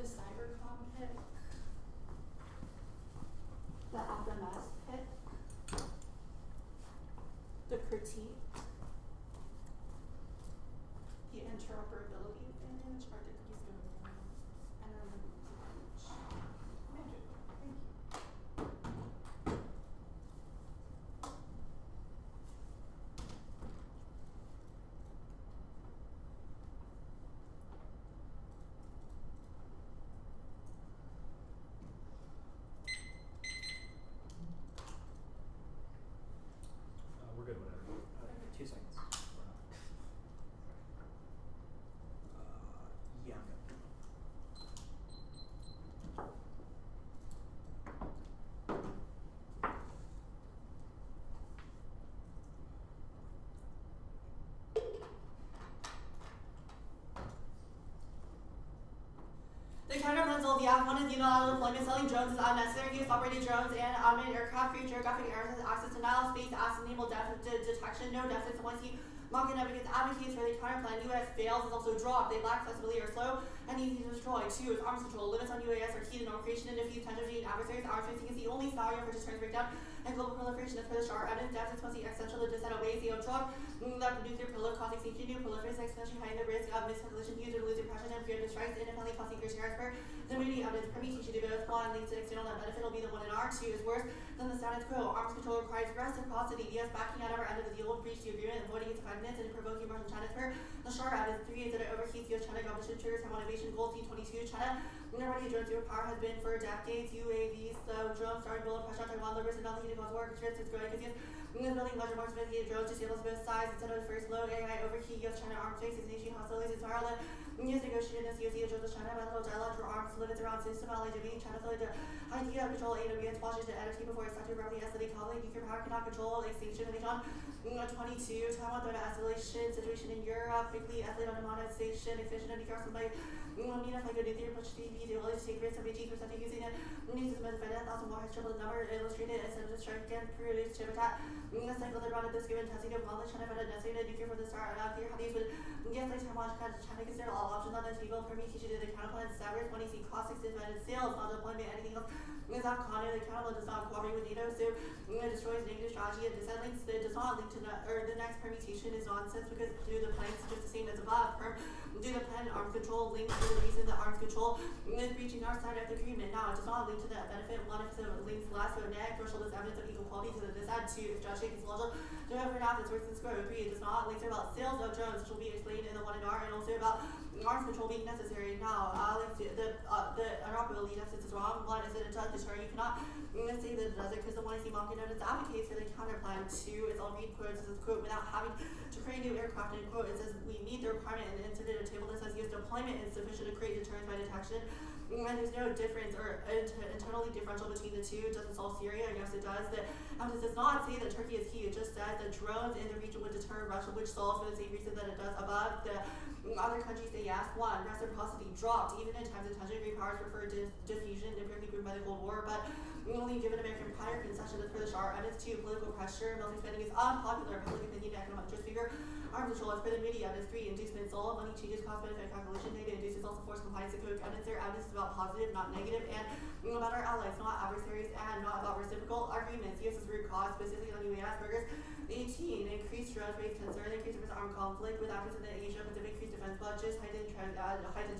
the cybercom hit, the FMS hit, the critique, the interoperability advantage, or did you say and then the advantage. Magic. Thank you. We're good, whatever. 2 seconds. Yeah, I'm good. The counterproposal, the Act 1 is unilateral deployment. Selling drones is unnecessary. Use of operated drones and unmanned aircraft for geographic areas has access to Nile space, enable detection, no deficits. Once he Mocking advocates for the counterplan US fails is also dropped. They lack flexibility or slow and easy to destroy. 2 is arms control. Limits on UAS are key to no creation and defeat tendency and adversaries. Arms tracing is the only scenario for deterrence breakdown and global proliferation. As per the chart, evidence deficits must be essential to disset outweighs the outdrop. That nuclear pillar causing extinction, new proliferation exponentially high in the risk of miscalculation, user losing impression and preemptive strikes, independently causing greater as per the immunity evidence permutation to both one leads to external net benefit will be the one in R. 2 is worse than the status quo. Arms control requires reciprocity. The US backing out of our end of the deal will breach the agreement, avoiding its effectiveness and provoking Russian China's per. The chart evidence 3 is that it overheats US China competition triggers Taiwan innovation goal T22. China already drone superpower has been for decades. UAVs, so drones starting building pressure on Taiwan, the risk of nothing to cause war, constraints is growing because building larger, more sophisticated drones to stabilize both sides instead of the first low AI overheat. US China arms race is nation hostilities in Ireland. US negotiated this USC drones with China bilateral dialogue for arms limits around system LAW. China failed to idea of control AWS Washington energy before it started abruptly escalating conflict. Nuclear power cannot control extinction of John 22. Taiwan threat escalation situation in Europe quickly escalate on demonetization, extension of nuclear arms by Mina Flago nuclear push TV the ability to take risks of 18% using it. News is meant to 1,000 more has tripled the number illustrated instead of the strike and produce chip attack. The cycle that brought this given testing of knowledge China found a necessary nuclear for the start and not clear how these would get like Taiwan China consider all options on the table permutation to the counterplan severs when you see cost extended sales not deployment anything else is not Connor the counterplan does not cooperate with NATO so it destroys negative strategy and dissettings it does not link to or the next permutation is nonsense because do the plan is just the same as above do the plan arms control link to the reason that arms control is breaching our side of the agreement now it does not link to the benefit one if it links less or neg threshold is evidence of equal quality to the disadd 2 if strategy is logical to for now it's worse than square 3 it does not link to about sales of drones which will be explained in the 1 in R and also about arms control being necessary now like the interoperability deficit is wrong 1 is that it does deter you cannot say that it doesn't because the 1 is the mocking notice advocates for the counterplan 2 is I'll read quotes this quote without having to create new aircraft and quote it says we meet the requirement and inserted a table that says US deployment is sufficient to create deterrence by detection and there's no difference or internally differential between the two. It doesn't solve Syria, and yes it does. The emphasis does not say that Turkey is key, it just says that drones in the region would deter Russia, which solves for the same reason that it does above. The other countries say yes. 1, reciprocity dropped. Even in times of tension, great powers prefer diffusion, empirically proven by the Cold War, but only given American prior concession as per the chart. Evidence 2, political pressure, military spending is unpopular, public opinion, economic interest figure, arms control as per the media. Evidence 3, inducement soul, money changes cost benefit calculation, data induces also force compliance and code. Evidence there, evidence is about positive, not negative, and about our allies, not adversaries, and not about reciprocal agreements. US is root cause, specifically on UAS burgers. 18, increased drone-based concern, increased armed conflict with actors in the Asia Pacific, increased defense budgets, heightened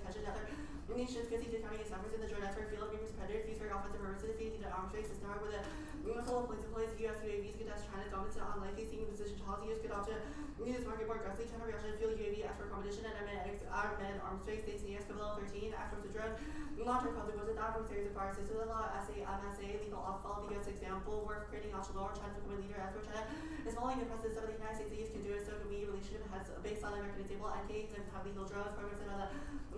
tension at other nations, because discounting its numbers in the drone network, field of numerous predators used for offensive purposes, facing the arms race, is now where the missile points in place, US UAVs contest China's dominance and unlikely seeing decision policy use could opt to use this market more aggressively. China reaction field UAV export competition and unmanned arms race, they see Escalade 13, exports the drone. Long-term consequences, adversaries require system law, MSA, lethal off-fall, the US example, work creating optional law, China's becoming a leader, as for China is following the precedent of the United States, the East can do it, so can we. Relationship has based on American example, NK can have lethal drones, progress on the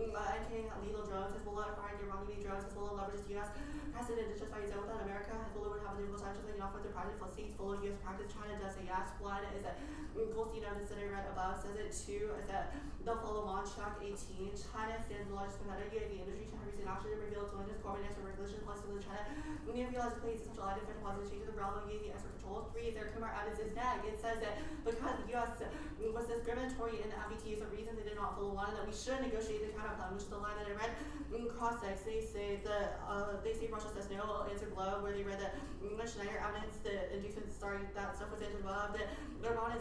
NK lethal drones, Hezbollah acquiring Iranian drones, Hezbollah leverages US precedent to justify example that America, Hezbollah would have a difficult time justifying offensive practice while states follow US practice. China does say yes. 1 is that Goldstein of the center right above says it. 2 is that they'll follow launch track 18. China stands the largest competitor UAV industry. China recent action revealed to London's corporate national regulation plus to China. Many of realize plays essential items for deposit change of the realm of using export control. 3 is their Kumar evidence is neg. It says that because the US was discriminatory in the FET for reasons they did not follow one, that we should negotiate the counter plan, which is the line that I read. In cross-text, they say Russia says no, answer below, where they read that Schneider evidence, the inducement, that stuff was answered above, that the Iran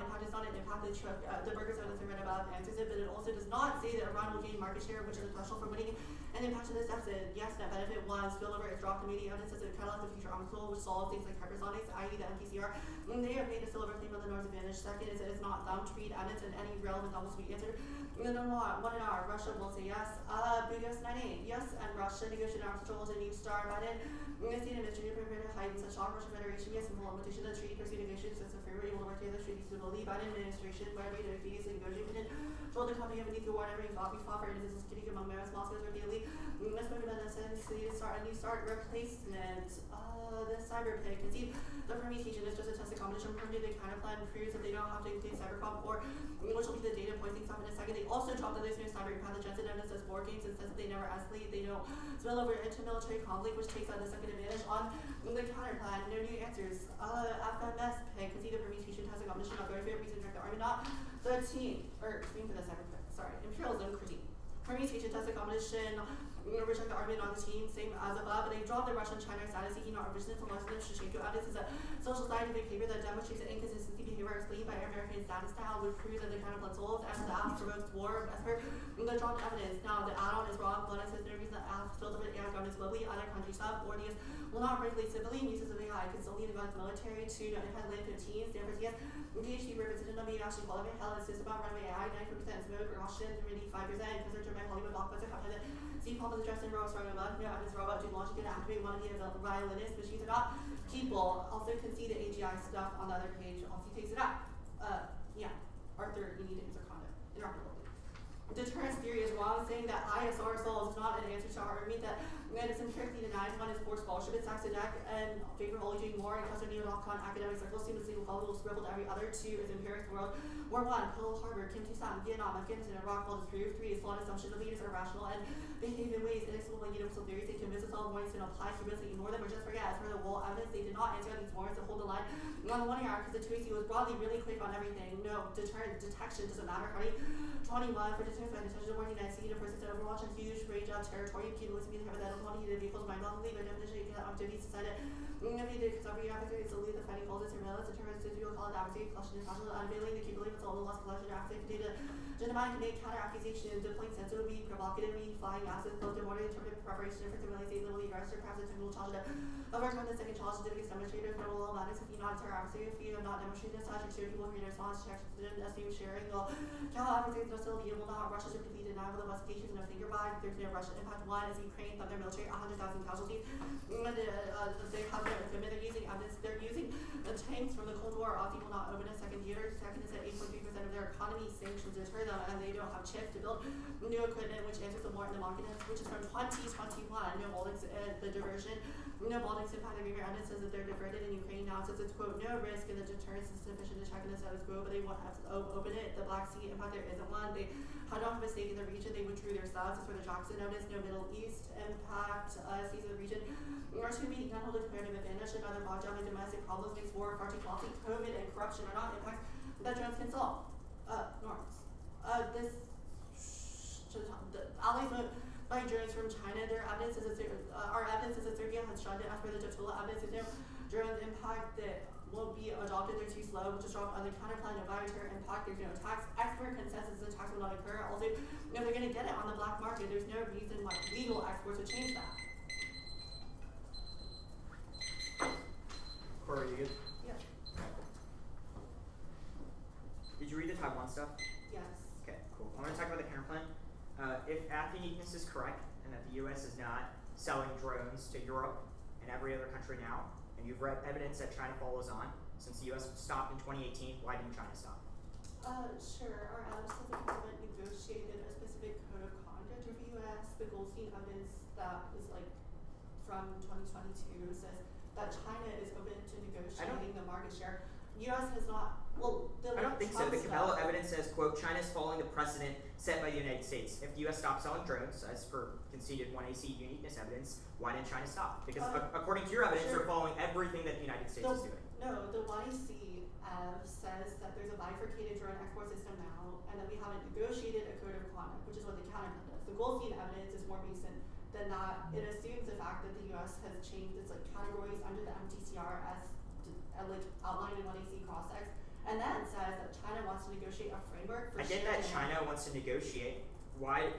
impact is not an impact the burgers evidence I read above answers it, but it also does not say that Iran will gain market share, which is a threshold for winning an impact to this deficit. Yes, net benefit was spillover is dropped immediate evidence as a catalyst of future arms control, which solves things like hypersonics, i.e. the MTCR. They have made a spillover claim on the North's advantage. Second is that it's not thumb to read evidence in any relevant double speed answer. And then one in R, Russia will say yes. Bugos 98, yes, and Russia negotiated arms control to new star Biden. The state administrator prepared to heighten such strong Russian Federation, yes, and full implementation of the treaty pursue negotiations since the free able to work together treaty suitably. Biden administration, whatever the treaties and negotiation, told the company of a nuclear war never even thought we fought for it as a security among America's Moscow's repeatedly. Let's move to the necessity to start a new start replacement. The cyber pick. Indeed, the permutation is just a test of combination. Permuted counter plan proves that they don't have to include cybercom or which will be the data pointing stuff in a second. They also dropped that there's no cyber pathogens and evidence as board games and says that they never escalate, they don't spill over into military conflict, which takes out a second advantage on the counter plan. No new answers. FMS pick. Indeed, the permutation test of combination not going for reason to direct the army not 13 or screen for the cyber pick. Sorry, Imperial Zone critique. Permutation test of combination. Reject the argument on the team, same as above, but they dropped the Russian China status seeking not revision from Western Shishiko evidence is a social scientific behavior that demonstrates an inconsistency behavior explained by American status style, which proves that the kind of blood souls and the app provokes war as per the dropped evidence. Now the add-on is wrong, but it says no reason that app filter with AI governments globally, other countries have, or these will not regulate civilian uses of AI, consulting the God's military to notify land 15, Stanford's yes, PhD represented on being actually qualified, hell insists about runway AI, 94% smoke, Russian, really 5%, because they're German Hollywood blockbuster, have that see Paul is dressed in robes from above, no evidence robot do launch can activate one of the violinist, but she's not people. Also can see the AGI stuff on the other page, also takes it up. Yeah. Arthur, you need to answer conduct. Interoperability. Deterrence theory is wrong, saying that ISR solves is not an answer to our argument that it's empirically denied. One is for scholarship, it's academic and favor only doing more and custom neo-con academic circles, students legal college will scribble to every other. 2 is empiric world. War 1, Pearl Harbor, Kim Tucson, Vietnam, Afghanistan, Iraq, all disproved. 3 is flawed assumption the leaders are rational and behave in ways inexplicable universal theories. They convince us all warnings and apply humans to ignore them or just forget. As for the wall evidence, they did not answer these warnings to hold the line on the 1 yard because the 2AC was broadly really quick on everything. No, detection doesn't matter. Hardy 21 for deterrence by detention of warning that exceeded a persistent overwatch and huge range of territory. Cumulative means hypothetical unheated vehicles mind-boggling by definition you cannot activities decided. If because every adversary is solely the fighting calls it surveillance, deterrence to do a call it adversary, question and fashion, unveiling the cumulative it's all the lost collection of active data. Gentlemen can make counter accusation, deploying sensitively, provocatively, flying asses, both in order to interpret preparation for simulating literally register perhaps a technical challenge that overcome the second challenge certificates demonstrators, no law matters if you not deter adversary, if you have not demonstrated as such, exterior people who response checks SU sharing, well, counter adversaries will still be able to have Russia's repeatedly denied with investigations and a finger bag. There's no Russian impact. 1 is Ukraine, but their military 100,000 casualties. They have their equipment they're using, evidence they're using the tanks from the Cold War. Aussie will not open a second theater. Second is that 8.3% of their economy sanctions deter them, and they don't have chips to build new equipment, which answers the war in the market, which is from 2021. No Baltics, the diversion. No Baltics impact agreement evidence says that they're diverted in Ukraine now. It says it's quote no risk and the deterrence is sufficient to check in the status quo, but they won't have to open it. The Black Sea impact there isn't one. They had not have a stake in the region. They withdrew their subs. As for the Jackson notice, no Middle East impact. Seas of the region. Russia meeting not hold a comparative advantage. Another logjam and domestic problems makes war far too costly. COVID and corruption are not impacts that drones can solve. Norms. The allies went by drones from China. Their evidence is our evidence is that Serbia has shunned it. As for the Jatula evidence, there's no drones impact that won't be adopted. They're too slow, which is dropped on the counterplan of bioterror impact. There's no attacks. Expert consensus attacks will not occur. Also, if they're going to get it on the black market, there's no reason why legal exports would change that. Corey, you good? Yeah. Did you read the Taiwan stuff? Yes. Okay, cool. I'm going to talk about the counterplan. If Ath uniqueness is correct, and that the U.S. is not selling drones to Europe and every other country now, and you've read evidence that China follows on, since the U.S. stopped in 2018, why didn't China stop? Sure. Our evidence says that the government negotiated a specific code of conduct with the U.S. The Goldstein evidence that is like from 2022 says that China is open to negotiating the market share. U.S. has not. Well, I don't think so. The Capello evidence evidence says, quote, China is following the precedent set by the United States. If the US stopped selling drones, as per conceded 1AC uniqueness evidence, why didn't China stop? Because according to your evidence, sure. they're following everything that the United States is doing. No, the YC says that there's a bifurcated drone export system now, and that we haven't negotiated a code of conduct, which is what the counter does. The Goldstein evidence is more recent than that. It assumes the fact that the U.S. has changed its categories under the MTCR as outlined in 1AC cross-ex, and then says that China wants to negotiate a framework for I get that China wants to negotiate. Why?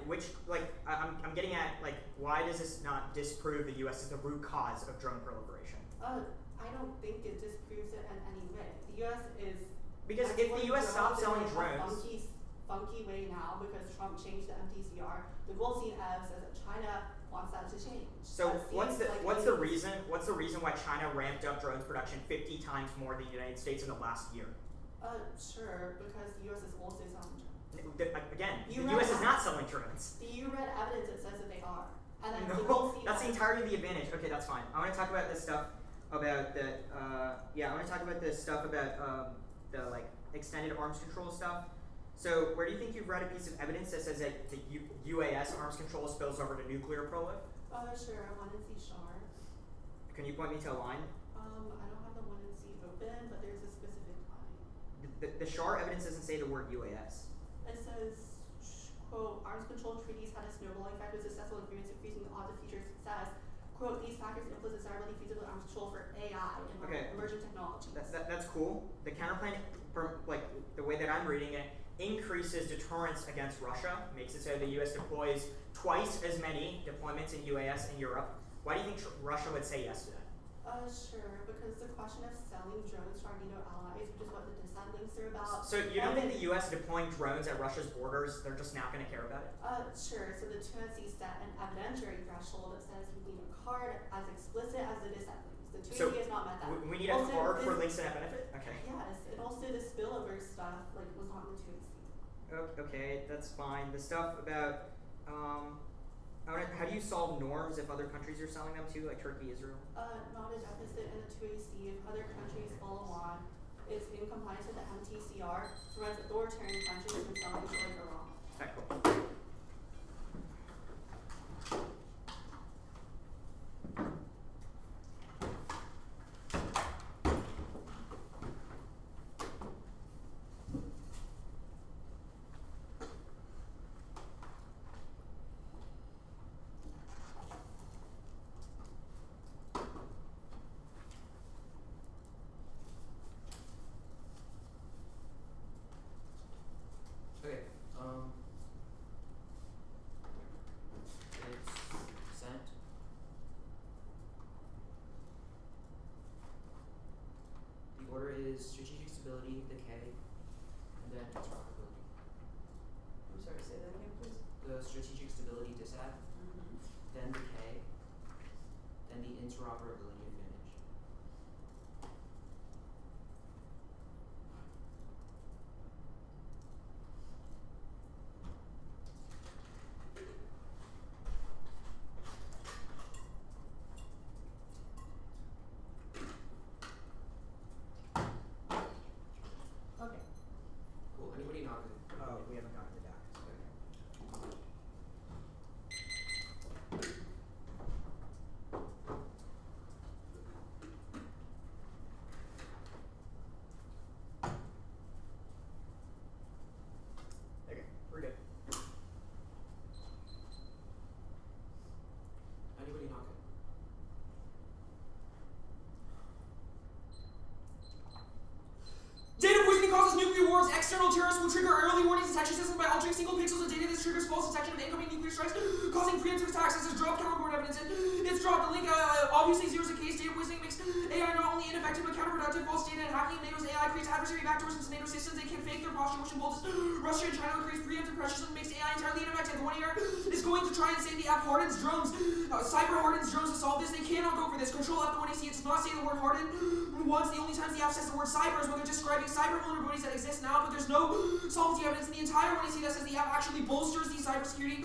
I'm getting at why does this not disprove the U.S. as the root cause of drone proliferation? I don't think it disproves it in any way. The U.S. is Because if the U.S. stopped selling in drones, a funky way now because Trump changed the MTCR. The Goldstein Ev says that China wants that to change. so what's the reason why China ramped up drones production 50 times more than the United States in the last year? Sure, because the U.S. is also selling drones. Again, the U.S. is not selling drones. You read evidence that says that they are. And then No, the Goldstein that's the Ev- entirety of the advantage. Okay, that's fine. I want to talk about this stuff about the I want to talk about this stuff about the extended arms control stuff. So where do you think you've read a piece of evidence that says that the UAS arms control spills over to nuclear prolif? Sure, I want to see Shar. Can you point me to a line? I don't have the one in C open, but there's a specific line. The Shar evidence doesn't say the word UAS. It says, quote, arms control treaties had a snowballing effect with successful agreements increasing the odds of future success. Quote, these factors influence desirability feasible arms control for AI and emerging technologies. That's cool. The counterplan, the way that I'm reading it, increases deterrence against Russia, makes it so the U.S. deploys twice as many deployments in UAS in Europe. Why do you think Russia would say yes to that? Sure, because the question of selling drones to our NATO allies, which is what the dissent links are about. So you don't think the U.S. deploying drones at Russia's borders, they're just not going to care about it? Sure. So the 2NC set an evidentiary threshold that says you need a card as explicit as the dissent links. The 2NC has not met that. We need a card for links to that benefit? Okay. Yes, and also the spillover stuff was not in the 2NC. Okay, that's fine. The stuff about how do you solve norms if other countries are selling them too, like Turkey, Israel? Not a deficit in the 2AC. If other countries follow on, it's in compliance with the MTCR. Whereas authoritarian countries have been selling to Iran. Okay, cool. Okay, it's sent. The order is strategic stability, the K, and then interoperability. I'm sorry, say that again, please. The strategic stability disad, then the K, then the interoperability advantage. Okay. Cool. Anybody not good? Oh, we haven't gotten to that. Okay, we're good. Anybody not good? Data poisoning causes nuclear wars. External terrorists will trigger early warning detection systems by altering single pixels of data. This triggers false detection of incoming nuclear strikes, causing preemptive attacks. This is dropped counterboard evidence. It's dropped. The link obviously zeros the case. Data poisoning makes AI not only ineffective but counterproductive. False data and hacking NATO's AI creates adversary backdoors into NATO systems. They can fake their posture, motion bolts. Russia and China creates preemptive pressure system makes AI entirely ineffective. The one here is going to try and say the app hardens drones, cyber hardens drones to solve this. They cannot go for this. Control F1AC. It does not say the word harden once. The only times the app says the word cyber is when they're describing cyber vulnerabilities that exist now, but there's no solvency evidence in the entire 1AC that says the app actually bolsters these cybersecurity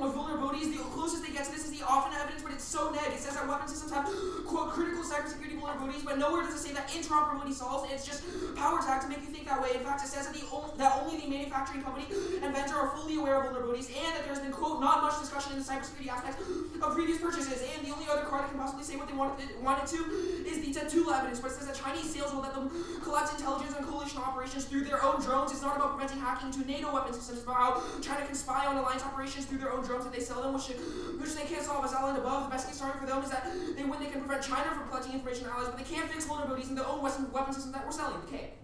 vulnerabilities. The closest they get to this is the often evidence, but it's so neg. It says that weapon systems have, quote, critical cybersecurity vulnerabilities vulnerabilities, but nowhere does it say that interoperability solves, and it's just power tag to make you think that way. In fact, it says that only the manufacturing company and vendor are fully aware of vulnerabilities, and that there's been, quote, not much discussion in the cybersecurity aspects of previous purchases, and the only other card that can possibly say what they wanted to is the Tentula evidence, where it says that Chinese sales will let them collect intelligence on coalition operations through their own drones. It's not about preventing hacking to NATO weapon systems, it's about how China can spy on alliance operations through their own drones that they sell them, which they can't solve as outlined above. The best case scenario for them is that they can prevent China from collecting information on allies, but they can't fix vulnerabilities in their own weapon systems that we're selling. Okay.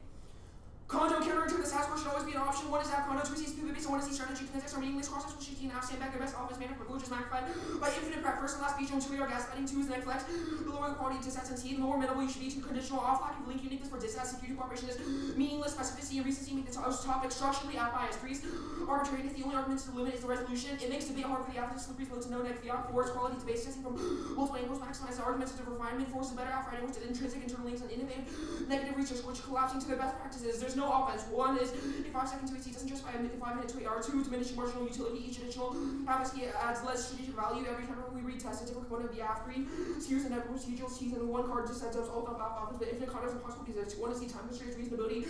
Condo countering to this task force should always be an option. One is to have condo, two is to base, and one is the strategy. Context are meaningless cross will shoot and stand back their best office manner for which is magnified by infinite prep. First and last feature, and 2 AR gaslighting, 2 is net flex. The lower the quality to sets and T, the more minimal you should be to conditional off lack of link uniqueness for disas security cooperation is meaningless specificity and recency make the topic structurally out biased. 3 is arbitrariness. The only argument to the limit is the resolution. It makes debate hard for the average slippery slope to no net fiat. 4 is quality to base testing from multiple angles, maximize the arguments to refinement. 4 is better Alpharetta, which is intrinsic internal links and innovative negative research, which collapsing to their best practices. There's no offense. 1 is a 5-second tweet doesn't justify a 5-minute tweet. 2, diminishing marginal utility. Each additional advocacy adds less strategic value every time we retest a different component of the app. 3 skews and inevitable procedural teeth, and 1 card just sets up all of offense, but infinite context and possibilities. 1 is the time constraints, reasonability.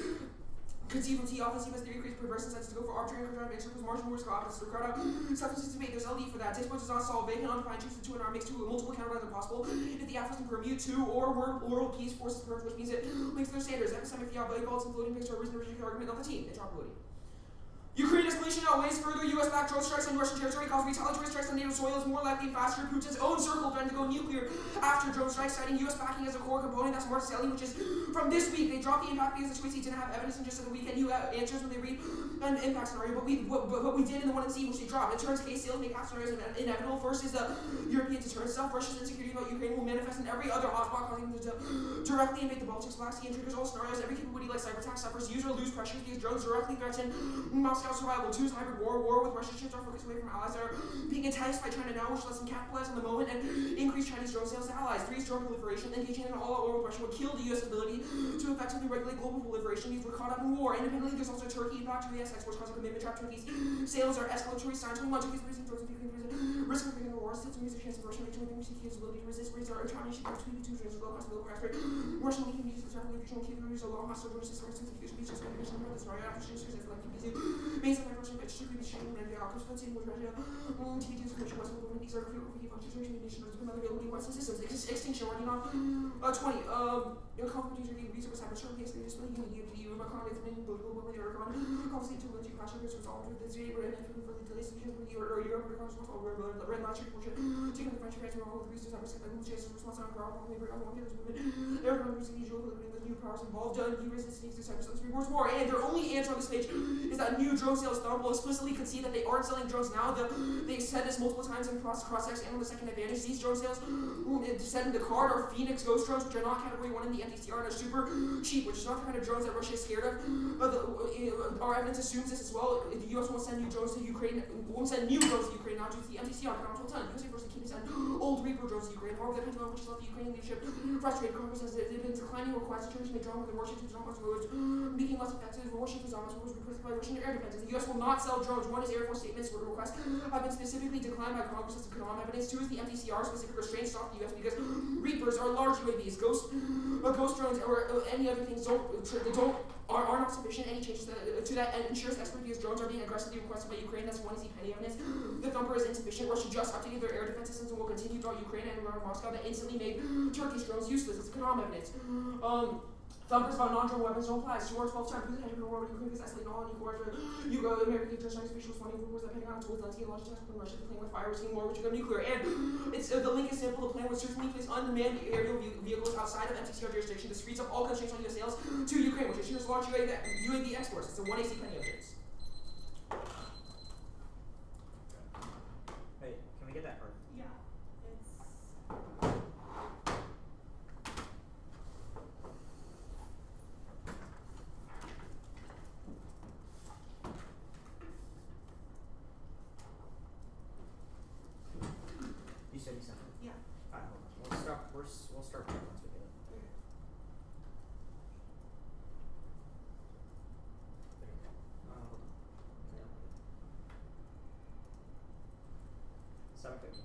Conceive from T offensive as theory creates perverse incentives to go for arbitrary and contrary circles, marginal risk opposites. Ricardo, substances debate, there's LD for that. Dispose does not solve vacant, undefined, choose the 2 and R makes 2 multiple counterparts impossible. If the alphas can permute 2 or oral piece forces merge, which means it links their standards. Epistemic fiat, value vaults, and floating picture, reason to argument, not the team. Interoperability. Ukraine escalation outweighs further U.S.-backed drone strikes on Russian territory, cause retaliatory strikes on NATO soil is more likely and faster. Putin's own circle threatened to go nuclear after drone strikes, citing U.S. backing as a core component. That's Mark Selly, which is from this week. They dropped the impact because the Swiss didn't have evidence, and just at the weekend you have answers when they read an impact scenario. But we did in the 1 and C, which they dropped. Deterrence case sales make half scenarios inevitable. First is the European deterrence stuff. Russia's insecurity about Ukraine will manifest in every other hotspot, causing them to directly invade the Baltics, Black Sea, and triggers all scenarios. Every capability like cyber attack suffers use or lose pressure because drones directly threaten Moscow's survival. 2 is war with Russia shifts our focus away from allies that are being enticed by China now, which lets them capitalize on the moment and increase Chinese drone sales to allies. 3 is drone proliferation. Engaging in an all-out war with Russia would kill the U.S. ability to effectively regulate global proliferation. These were caught up in war. Independently, there's also Turkey impact to the S exports, causing commitment trap. Turkey's sales are escalatory signs. 21 Turkey's producing drones and risk of creating a war. Sits and music chance of Russia making Turkey's ability to resist. Rates are Chinese shipping between the 2 drones low cost and low crash rate. Russian leaking uses the regional capabilities of long hostile drone systems. Simplification beaches and condition of the scenario after changes and like based on Russian bitch Turkey is shaking and outcomes for the with Russia. TV's commission West movement. These are key functions of nation to come out availability Western systems. Extinction running off 20. Confidence are research with cyber case they display unity of the EU economy and political will later on. Conversation to military clash was resolved with the Zay and for the delays of Europe reconciliation over red line street portion. Taking the French France all the reasons I was saying chances response on ground on labor on the movement. Everyone was usual with the new powers involved. New resistance to cyber systems rewards more. And their only answer on this page is that new drone sales Thumb will explicitly concede that they aren't selling drones now. They said this multiple times in cross-text and on the second advantage. These drone sales said in the card are Phoenix Ghost drones, which are not category 1 in the MTCR and are super cheap, which is not the kind of drones that Russia is scared of. Our evidence assumes this as well. The U.S. won't send new drones to Ukraine, not just the MTCR, but also ton. USA first keep sending old Reaper drones to Ukraine. However, the Pentagon, which has left the Ukrainian leadership frustrated, Congress has been declining requests to make drone with the warship to drone roads, making less effective. Warship is almost replaced by Russian air defenses. The U.S. will not sell drones. 1 is Air Force statements where the requests have been specifically declined by Congress as economic evidence. 2 is the MTCR specific restraints stop the U.S. because Reapers are large UAVs. Ghost drones or any other things are not sufficient. Any changes to that and ensures expertise drones are being aggressively requested by Ukraine. That's 1 is the penny evidence. The Thumper is insufficient. Russia just updated their air defense systems and will continue throughout Ukraine and around Moscow that instantly made Turkish drones useless. It's economic evidence. Thumpers about non-drone weapons don't apply. 2 or 12 times who's heading to war with Ukraine because escalating all in nuclear. You go American Chinese officials funding rumors that Pentagon tools not to get launched attacks from Russia to playing with fire, seeing war which go nuclear. And it's the link is simple. The plan would certainly place unmanned aerial vehicles outside of MTCR jurisdiction. This frees up all constraints on U.S. sales to Ukraine, which ensures large UAV exports. It's a 1 AC penny evidence. Wait, can we get that card? Yeah, it's You said you sent it? yeah. Alright, hold on. We'll start there once we get it. Okay. There you go. Hold on. 750.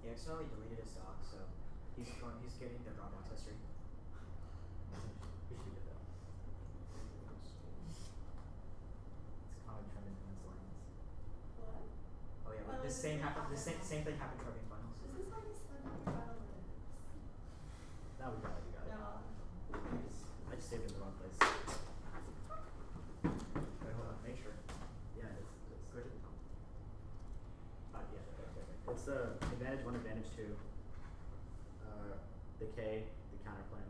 He accidentally deleted his doc, so he's getting the dropouts history. We should get that. It's common trend in Peninsula. What? Oh yeah, Well, the this same is happened. The happening. same thing happened Trojan finals. Is this how you spend all your analytics? Now we got it. No. I just saved it in the wrong place. Wait, hold on. Make sure. Yeah, it's go to the top. Yeah, okay. It's the advantage 1, advantage 2. The K, the counter plan.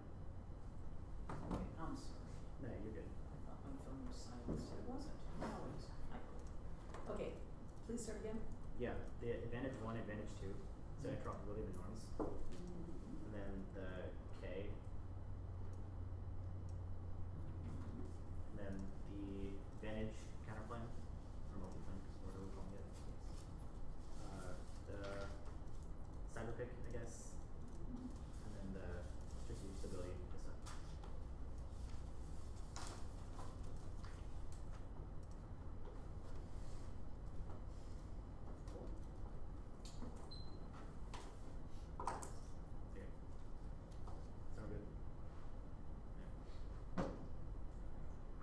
Okay, I'm sorry. No, you're good. I thought my phone was silenced. It wasn't. Now it is. Okay, please start again. Yeah, the advantage 1, advantage 2. So interoperability of the norms. And then the K. And then the advantage counterplan, or multiplan, whatever we're calling it. The cyber pick, I guess. And then the strategic stability this stuff. Okay. Sound good?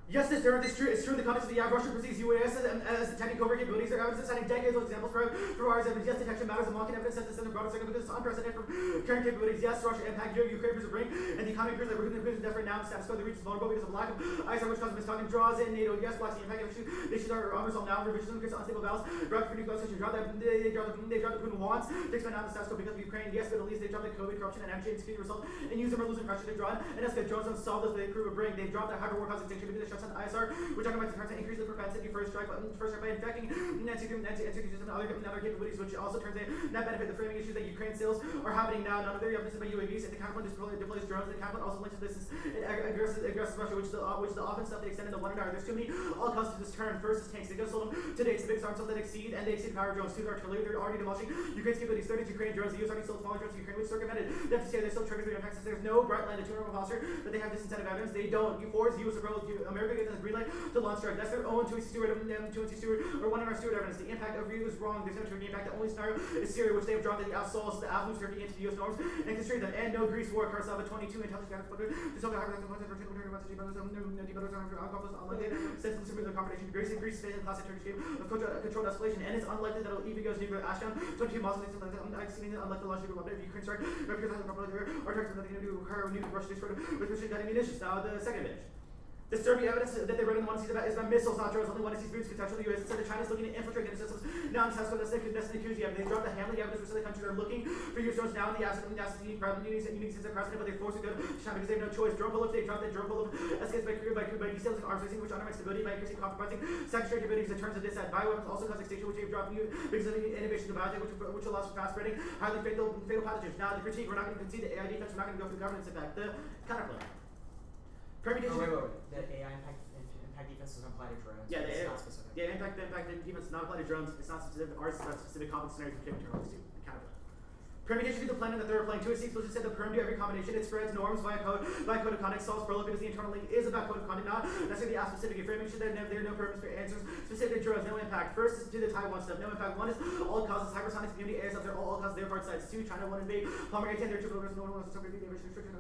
Yes, this term is true. It's true in the context of the Russian perceives UAS as detecting covert capabilities. There are evidence citing decades of examples for wires evidence. Yes, detection matters. And walking evidence sets this in the broader circle because it's unprecedented for current capabilities. Yes, Russia impact Ukraine versus ring, and the economy appears like we're going to different now. Status quo. The region is vulnerable because of lack of ISR, which causes mistalking. Draws in NATO. Yes, Black Sea impact. Nations are unresolved now. Revisions increase unstable balance. Drop for nuclear station. They drop the Putin wants to expand out the status quo because of Ukraine. Yes, but at least they drop the COVID corruption and energy insecurity result and use them or losing pressure to draw in. And as the drones don't solve this, they prove a bring. They drop the hybrid war causing extinction because they shuts down ISR. We're talking about deterrence and increase the propensity for a strike by infecting anti-system and other capabilities, which also turns a net benefit. The framing issues that Ukraine sales are happening now. None of their evidence by UAVs. And the counterpoint deploys drones. The counterpoint also links to this aggressive Russia, which is the offense stuff they extend into 1 hour. There's too many all costs to this turn. First is tanks. They just sold them today. It's the biggest arms that exceed, and they exceed power drones. 2 is artillery. They're already demolishing Ukraine's capabilities. 30 is Ukraine drones. The US already sold smaller drones to Ukraine, which circumvented the FTC. They still triggers their impacts. There's no bright line to turn posture, but they have disincentive evidence. They don't. U4 is US approval. America gets a green light to launch strike. That's their own 2AC Stewart, 2AC Stewart, or 1 hour Stewart evidence. The impact of Ryu is wrong. There's no Turkey impact. The only scenario is Syria, which they have dropped the Sols, the moves Turkey into the US norms and constrained them. And no Greece war. Karsava 22 intelligence guidance footer. The Soviet higher than the combination. Greece stays in classic Turkish game of controlled escalation, and it's unlikely that it'll even go nuclear ashdown. 22 Muslims I've seen it unlike the launch nuclear weapon. If Ukraine strike, appears to have the proper our targets have nothing to do with her nuclear Russia destroyed with machine gun ammunition. Now the second image. The Serbian evidence that they read in the 1 sees about is about missiles, not drones. Only 1 sees boots contextual the US. Instead, China's looking to infiltrate data systems. Now in Tesco, that's the Kuzi. They dropped the Hamley evidence for some of the countries that are looking for US drones now in the asset unique sense of precedent, but they're forced to go to China because they have no choice. Drone pull-ups, they dropped the drone pull-up escapes by destabilizing arms racing, which undermines stability by increasing compromising secondary capabilities in terms of this. Bioweapons also cause extinction, which they've dropped because of the innovation of biotech, which allows for fast spreading, highly fatal pathogens. Now the critique, we're not going to concede the AI defense. We're not going to go for the governance impact. The counterplay. Permutation. Wait. The AI impact defense doesn't apply to drones. Yeah, it's not specific. Yeah, impact defense does not apply to drones. It's not specific. Ours is about specific complex scenarios which internal to the counterplay. Permutation to the plan that they're playing. 2 AC explicitly said the perm to every combination. It spreads norms via code of conduct. Solves Perlo because the internal link is about code of conduct, not necessarily the specific. If framing should there are no purpose for answers. Specific drones, no impact. First is to the Taiwan stuff. No impact. 1 is all causes hypersonics community ASFs are all causes their part sides. 2 China 1 invade. Palmer 18 their triple no one wants to the invasion restriction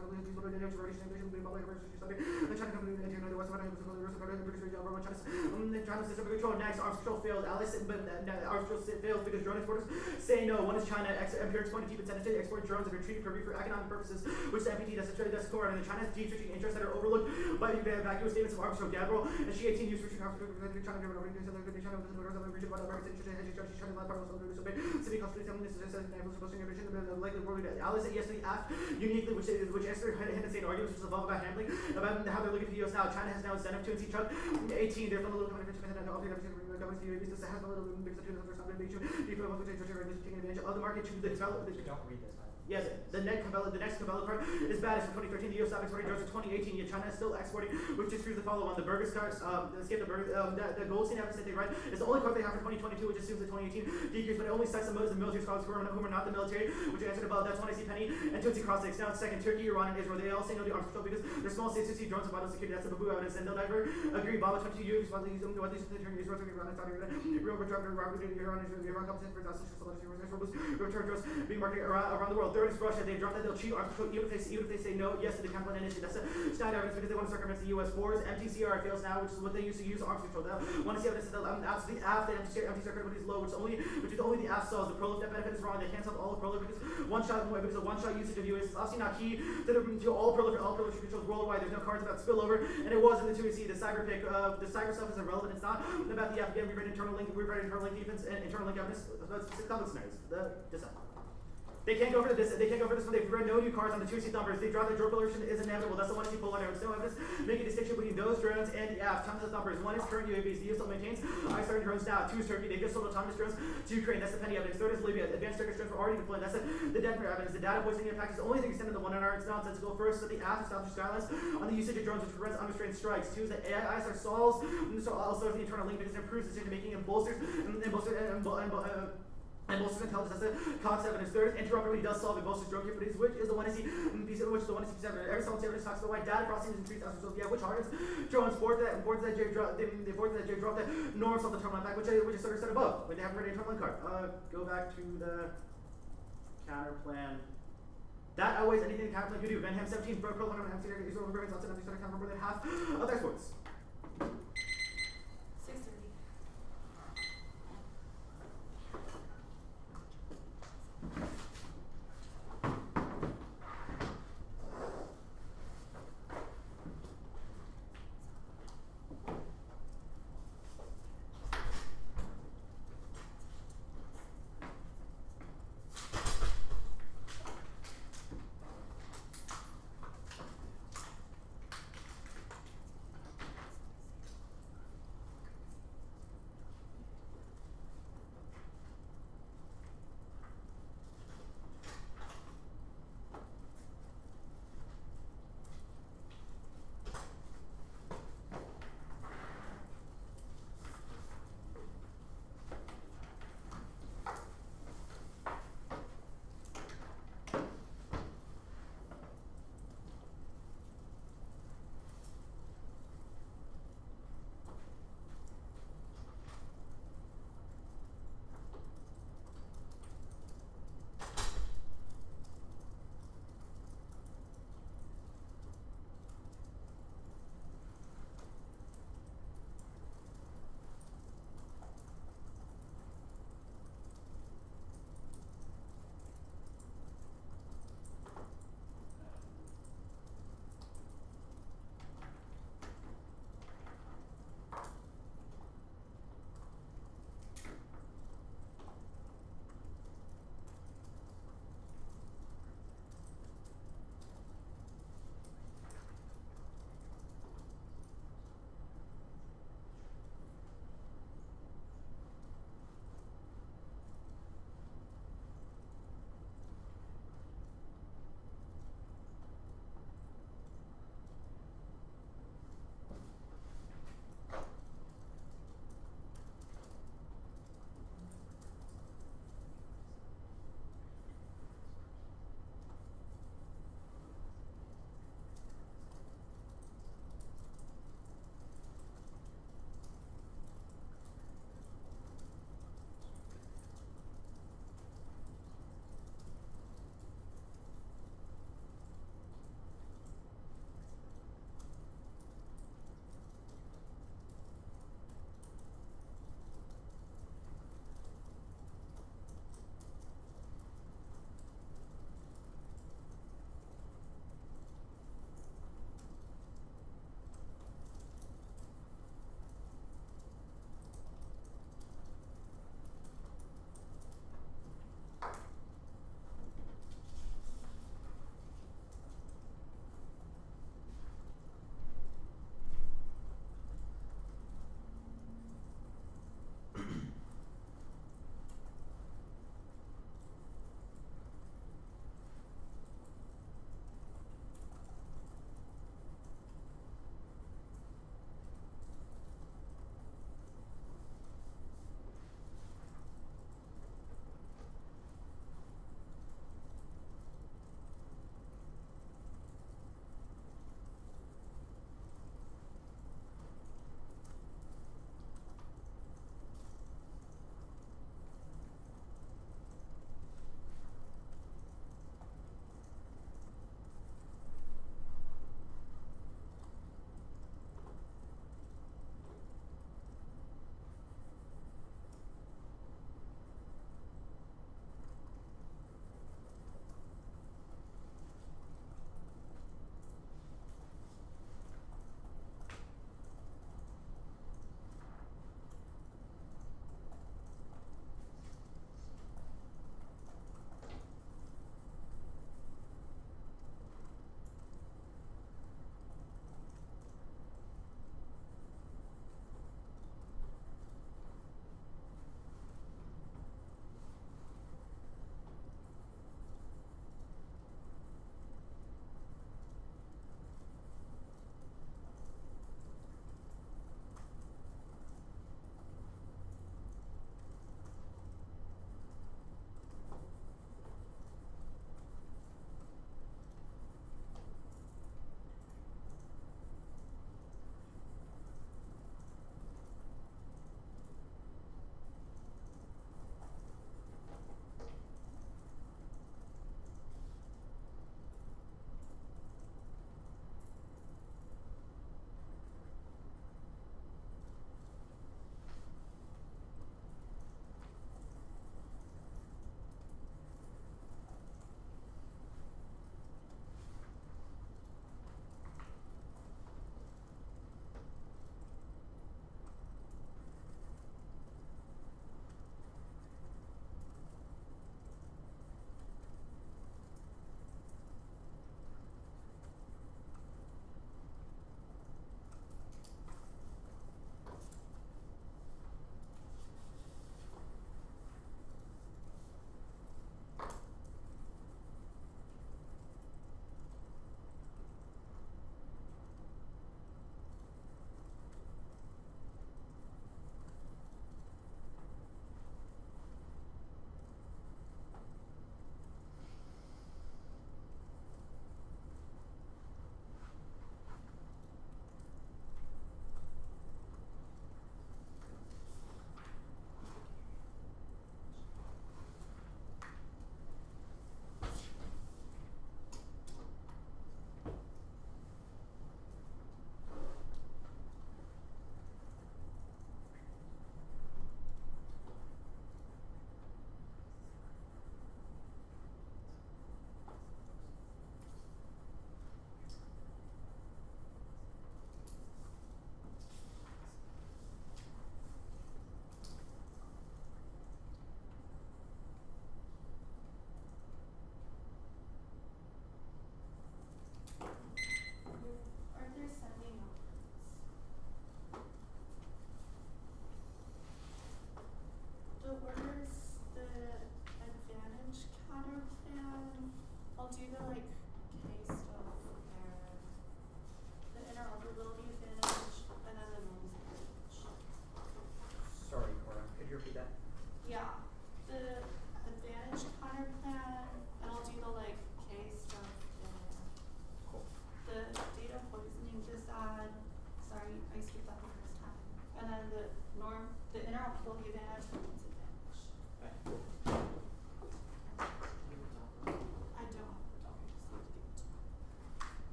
the China company the West China's system control. Next, arms control failed. Allies but arms control fails because drone exporters say no. 1 is China appears going to keep incentive to export drones that are treated for economic purposes, which the NPT does core. And China's deep switching interests that are overlooked by the vacuous statements of arms control Gabriel and she 18 use switching arms control China region about America's interest in hedging strategy. China land part of the city constantly likely world allies say yes to the F uniquely, which Esther Henderson argues, which is above about handling about how they're looking at the US now. China has now incentive to see Chuck 18. There's no little coming and all the governments the UAVs has a little because of the first time taking advantage of the market to develop. Don't read this, by the way. Yes, the next Cabela card is baddest for 2013. The US stopped exporting drones for 2018. Yet China is still exporting, which just proves the follow on. The Burgers cards, the Goldstein evidence that they write is the only card they have for 2022, which assumes the 2018 decrease, but it only cites the motives of military scholars who are not the military, which I answered above. That's when I see Penny and Tootsie cross six. Now it's second, Turkey, Iran, and Israel. They all say no to arms control because they're small states who see drones and vital security. That's the Babu evidence, and they'll never agree. Baba 22 years, what these the Turkey, Israel, Iran, and Saudi Arabia, real return, Iran, competition for return drones being marketed around the world. Third is Russia. They've dropped that they'll cheat arms control even if they say no yes to the Campbell initiative. That's Stein evidence because they want to circumvent the US fours. MTCR fails now, which is what they used to use arms control. They want to see evidence that absolutely after MTCR credibility is low, which is only the app solves. The prolif net benefit is wrong. They can't solve all the prolif because one shot usage of US is obviously not key to all proliferation controls worldwide. There's no cards about spillover, and it was in the 2AC. The cyber pick, the cyber stuff is irrelevant. It's not about the app. Again, we read internal link defense and internal link evidence. That's complex scenarios. They can't go for this. They can't go for this one. They've read no new cards on the 2C numbers. They draw the drone pollution is inevitable. That's the one you pull on. There's no evidence. Make a distinction between those drones and the apps. Tons of numbers. One is current UAVs. The US still maintains. I started drones now. Two is Turkey. They just sold autonomous drones to Ukraine. That's the penny evidence. Third is Libya. Advanced Turkish drones were already deployed. That's the Denver evidence. The data poisoning impact is the only thing extended to the 1 hour. It's nonsensical. First, so the app establishes guidelines on the usage of drones, which prevents unrestrained strikes. Two is that AI ISR solves also the internal link because it improves decision making and bolsters intelligence. That's the Cox evidence. Third, interoperability does solve it. Bolsters drone capabilities, which is the one I see piece of which is the one I see piece of every solid evidence talks about why data processing is increased as a result. Yeah, which hardens drones boards that J dropped that norms of the terminal impact, which I sort of said above when they haven't read a terminal card. Go back to the counter plan. That outweighs anything the counter plan could do. Van Ham 17 broke Pearl 100 MC Israel Ribbons on 70 account for more than half of exports. 6:30.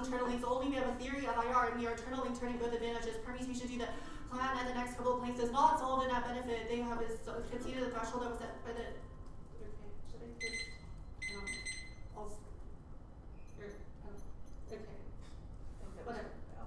internal links only. We have a theory of IR, and we are internal link turning both advantages. Permutation to the plan and the next couple of planks does not solve the net benefit. They have conceded the threshold that was set by the. Okay, should I just? Also. Okay. Whatever. Yeah.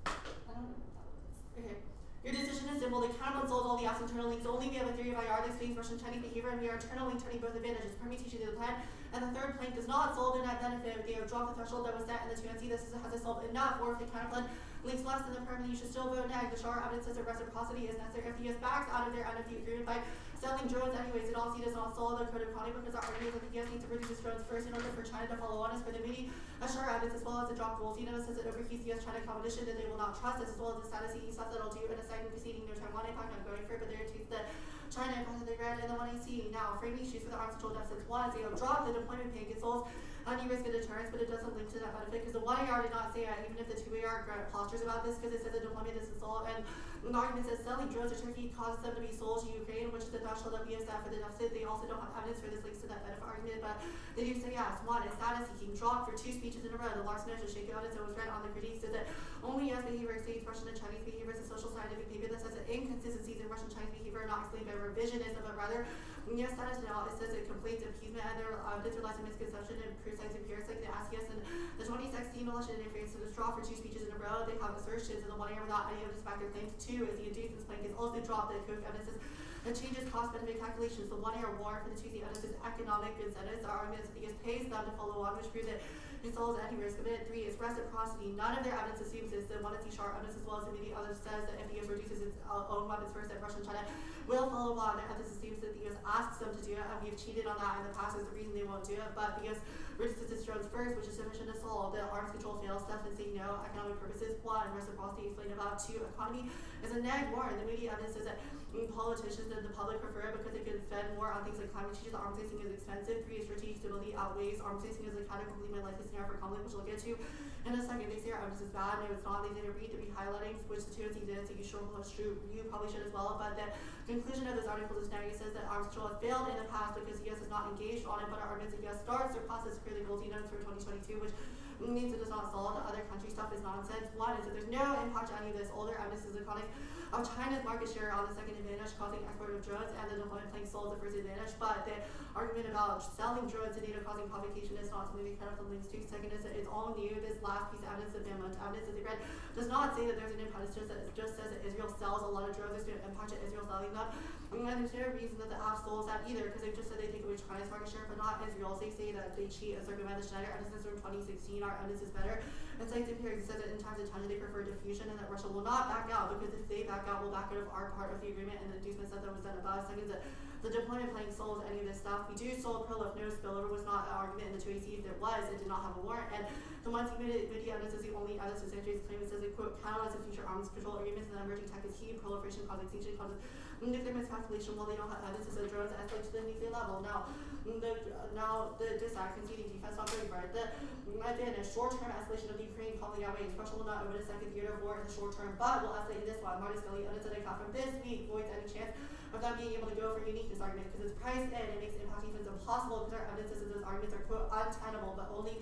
I don't know what that was. Okay. Your decision is simple. They cannot solve all the absent internal links. Only we have a theory of IR that explains Russian Chinese behavior, and we are internal link turning both advantages. Permutation to the plan. And the third plank does not solve the net benefit. They have dropped the threshold that was set in the 2NC. This has solved enough, or if they cannot plan links less than the perm, then you should still vote neg. The Shar evidence says that reciprocity is necessary. If the US backs out of their end of the agreement by selling drones anyways, it all does not solve the code of conduct because our argument is that the US needs to produce its drones first in order for China to follow on as for the Moody. Shar evidence as well as the drop goals. It says that overheats US China competition that they will not trust us, as well as the status stuff that I'll do in a second proceeding. No Taiwan impact, I'm going for it, but there are two that China impacted the red and the 1AC. Now, framing issues for the arms control deficits. One, they have dropped the deployment pay consoles and risk of deterrence, but it doesn't link to that benefit because the 1AR did not say it, even if the 2AR postures about this because it says the deployment is installed, and the argument says selling drones to Turkey causes them to be sold to Ukraine, which is the threshold that we have set for the deficit. They also don't have evidence for this links to that benefit argument, but they do say yes. One is status seeking dropped for 2 speeches in a row. The Larson National Shake Audit that was read on the critiques says that only US behavior exceeds Russian and Chinese behavior as a social scientific paper that says that inconsistencies in Russian Chinese behavior are not explained by revisionism, but rather US status now it says it complains appeasement and their relies on misconception and precise appearance like the SES and the 2016 election interference to withdraw for 2 speeches in a row. They have assertions and the 1AR without any of this factor claims. 2 is the inducements plank is also dropped. The Cook evidence and changes cost benefit calculations. The 1AR warrant for the 2C evidence is economic incentives. Our argument is that the US pays them to follow on, which proves that it solves any risk of it. 3 is reciprocity. None of their evidence assumes this. The 1C sharp evidence as well as the many others says that if the US reduces its own weapons first, that Russia and China will follow on. Their evidence assumes that the US asks them to do it, and we have cheated on that in the past. Is the reason they won't do it. But the US reduces its drones first, which is sufficient to solve. The arms control fails. Steph and saying no. Economic purposes. 1. Reciprocity explained about. 2. Economy is a neg warrant. The media evidence says that politicians and the public prefer it because they can spend more on things like climate change. The arms racing is expensive. 3 is strategic stability outweighs arms racing as a categorically my life scenario for conflict, which we'll get to in a second. They say our evidence is bad. No, it's not. They didn't read the highlighting, which the 2NC did, so you sure you probably should as well. But the conclusion of those articles is now it says that arms control has failed in the past because the US is not engaged on it, but our arguments that US starts their process for the goals notes for 2022, which means it does not solve. The other country stuff is nonsense. 1 is that there's no impact to any of this. Older evidence is iconic of China's market share on the second advantage, causing export of drones, and the deployment plank solves the first advantage. But the argument about selling drones to NATO causing provocation is not something we kind of links to. Second is that it's all new. This last piece of evidence, the evidence that they read, does not say that there's an impact. It just says that Israel sells a lot of drones. There's no impact to Israel selling them. And there's no reason that the app solves that either, because they just said they take away China's market share, but not Israel's. They say that they cheat and circumvent the Schneider evidence from 2016. Our evidence is better. And cites empirics says that in times of tension they prefer diffusion and that Russia will not back out, because if they back out, we'll back out of our part of the agreement and the inducement that was done above. Second, that the deployment plank solves any of this stuff. We do solve pro if no spillover was not an argument in the 2AC. If there was, it did not have a warrant. And the 1C media evidence is the only evidence of centuries claim. It says it quote catalyze of future arms control agreements and emerging tech is key. Proliferation causes extinction causes nuclear miscalculation while they don't have evidence that drones escalate to the nuclear level. Now the DISAC conceding defense not very right. Again, a short-term escalation of the Ukraine probably outweighs. Russia will not open a second theater of war in the short term, but will escalate in this one. Marty Scully evidence that I got from this week voids any chance of them being able to go for uniqueness argument because it's priced in. It makes impact defense impossible because our evidence says that those arguments are quote untenable, but only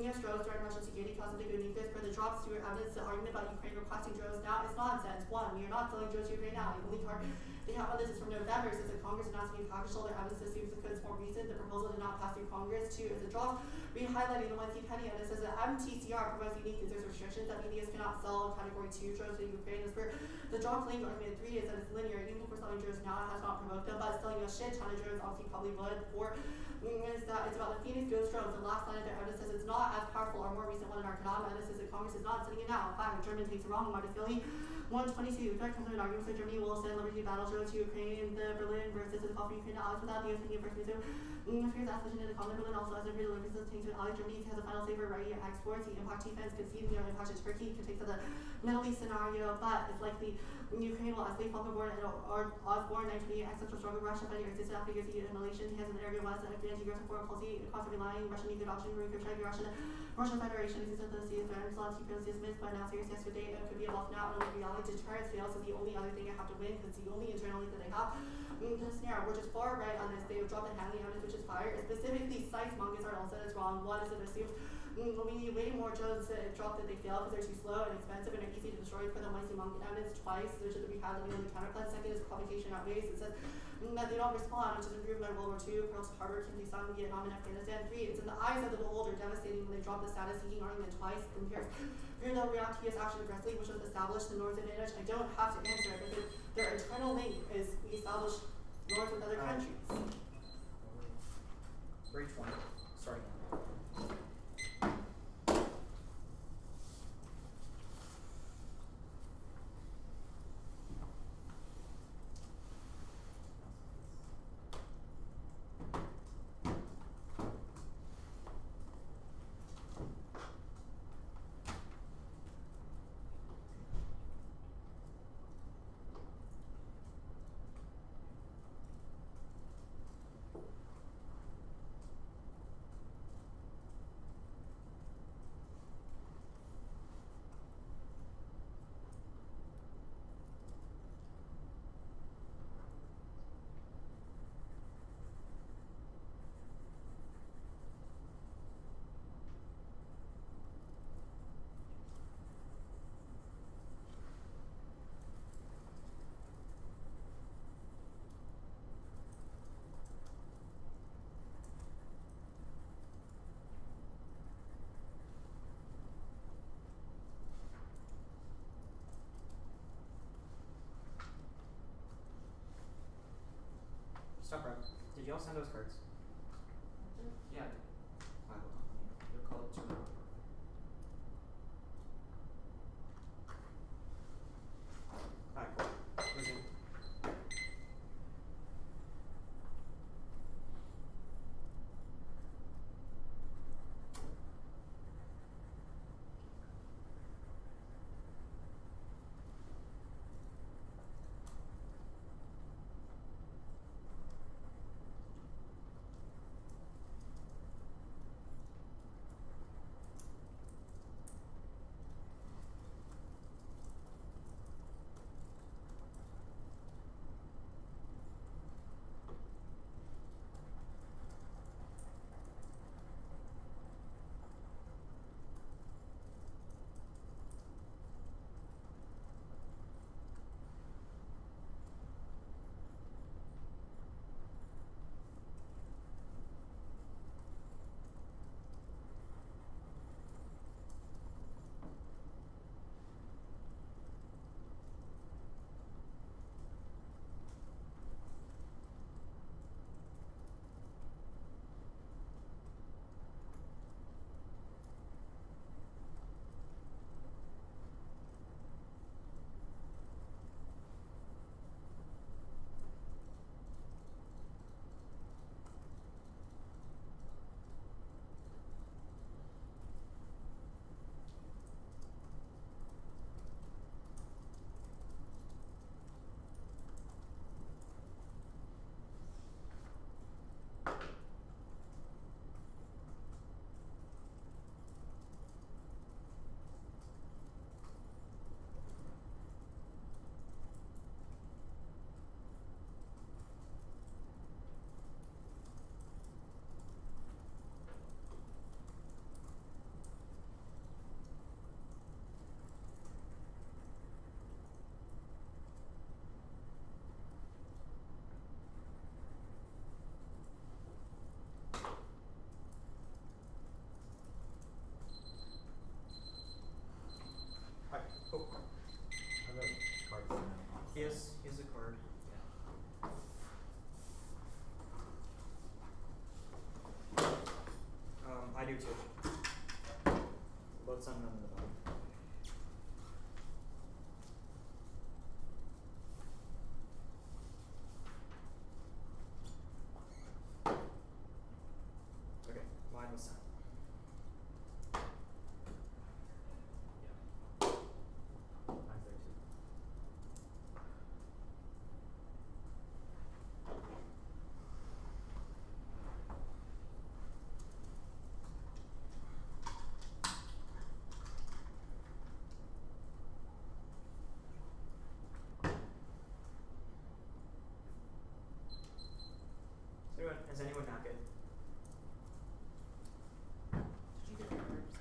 US drones during Russian security cause them to go nuclear. For the drops to your evidence, the argument about Ukraine requesting drones now is nonsense. 1, we are not selling drones to Ukraine now. The only card they have on this is from November. It says that Congress did not see package all their evidence assumes the code is more recent. The proposal did not pass through Congress. 2 is the drops. Re-highlighting the 1C penny evidence says that MTCR provides uniqueness. There's restrictions that media cannot sell category 2 drones to Ukraine. As for the drop link argument, 3 is that it's linear. Even if we're selling drones now, it has not provoked them, but selling a shit ton of drones obviously probably would. 4 is that it's about the Phoenix Ghost drones. The last line of their evidence says it's not as powerful or more recent one in our economic evidence says that Congress is not sending it now. 5, German takes it wrong. Marty Philly. 122. Direct comes with an argument that Germany will send Liberty battle drones to Ukraine. The Berlin versus the call for Ukraine to allies without the US taking a first move. Fears escalation in the common Berlin also has a free deliveries of things to an ally. Germany has a final say for ready exports. The impact defense conceding the impact to Turkey can take to the Middle East scenario, but it's likely Ukraine will escalate Falkenborn and Osborne 928 exceptional struggle Russia fighting existed after years of annihilation. He has an area west and anti-aggressive foreign policy across the relying Russian nuclear option for Russian Federation existence of the sea of threat and Zelensky feels dismissed by now serious yesterday and could be about now and reality. Deterrence fails is the only other thing I have to win because it's the only internal link that I have. The scenario, which is far right on this, they have dropped the handling evidence, which is fire. It specifically cites Mungus are also it's wrong. 1 is it assumes we need way more drones to drop that they fail because they're too slow and expensive and are easy to destroy. For them, once you monkey evidence twice, there should be had living on the counter plan. Second is provocation outweighs. It says that they don't respond, which is improved by World War II, Pearl Harbor, Kim Il-sung, Vietnam, and Afghanistan. 3, it's in the eyes of the beholder devastating when they drop the status-seeking argument twice. Compares no react to his action aggressively, which would establish the North's advantage. I don't have to answer it because their internal link is we establish North with other countries. Breach 1, starting now. Stop, bro. Did y'all send those cards? Yeah. Hold on. They're called two. Alright, cool. Resume. Here's a card. I do too. Both sun and moon in the bottom. Okay, mine was sent. Mine's there too. Is anyone not good? Did you get the cards?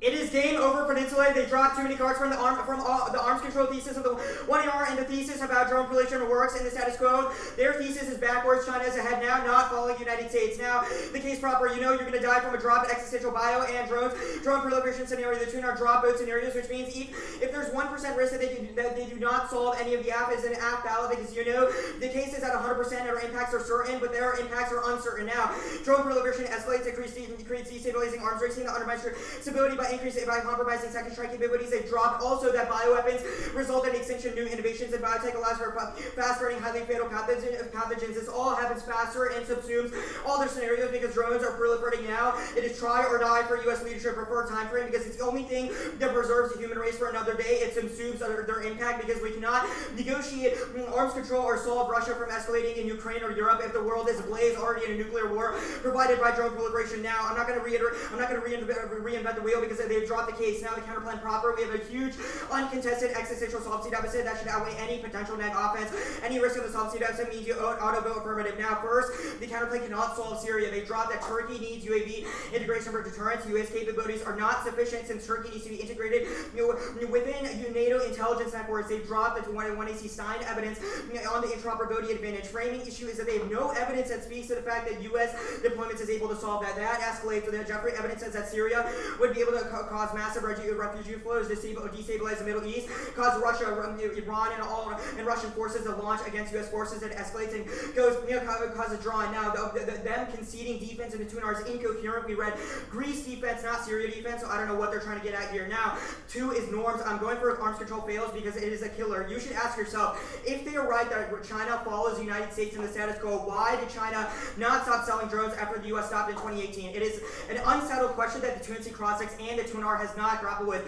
It is game over, Peninsula. They dropped too many cards from the arms control thesis of the 1AR and the thesis about drone proliferation works in the status quo. Their thesis is backwards. China is ahead now, not following United States. Now, the case proper, you know you're going to die from a drop existential bio and drone proliferation scenario. The two are drop boat scenarios, which means if there's 1% risk that they do not solve any of the app is an app ballot, because you know the case is at 100% or impacts are certain, but their impacts are uncertain. Now, drone proliferation escalates to creates destabilizing arms racing that undermines stability by compromising second strike capabilities. They've dropped also that bioweapons result in extinction, new innovations in biotech allows for fast-spreading, highly fatal pathogens. This all happens faster and subsumes all their scenarios because drones are proliferating now. It is try or die for U.S. leadership preferred time frame because it's the only thing that preserves the human race for another day. It subsumes their impact because we cannot negotiate arms control or solve Russia from escalating in Ukraine or Europe if the world is ablaze already in a nuclear war provided by drone proliferation. Now, I'm not going to reinvent the wheel because they've dropped the case. Now, the counterplan proper, we have a huge uncontested existential solvency deficit that should outweigh any potential net offense. Any risk of the solvency deficit means you auto-vote affirmative. Now, first, the counterplay cannot solve Syria. They dropped that Turkey needs UAV integration for deterrence. U.S. capabilities are not sufficient since Turkey needs to be integrated within NATO intelligence networks. They've dropped the 1AC Stein evidence on the interoperability advantage. Framing issue is that they have no evidence that speaks to the fact that U.S. deployments is able to solve that. That escalates. So the Jeffrey evidence says that Syria would be able to cause massive refugee flows, destabilize the Middle East, cause Russia, Iran, and Russian forces to launch against U.S. forces. It escalates and cause a draw. Now, them conceding defense in the Tunar is incoherent. We read Greece defense, not Syria defense, so I don't know what they're trying to get at here. Now, 2 is norms. I'm going for arms control fails because it is a killer. You should ask yourself, if they are right that China follows the United States in the status quo, why did China not stop selling drones after the U.S. stopped in 2018? It is an unsettled question that the 2NC Crossix and the Tunar has not grappled with.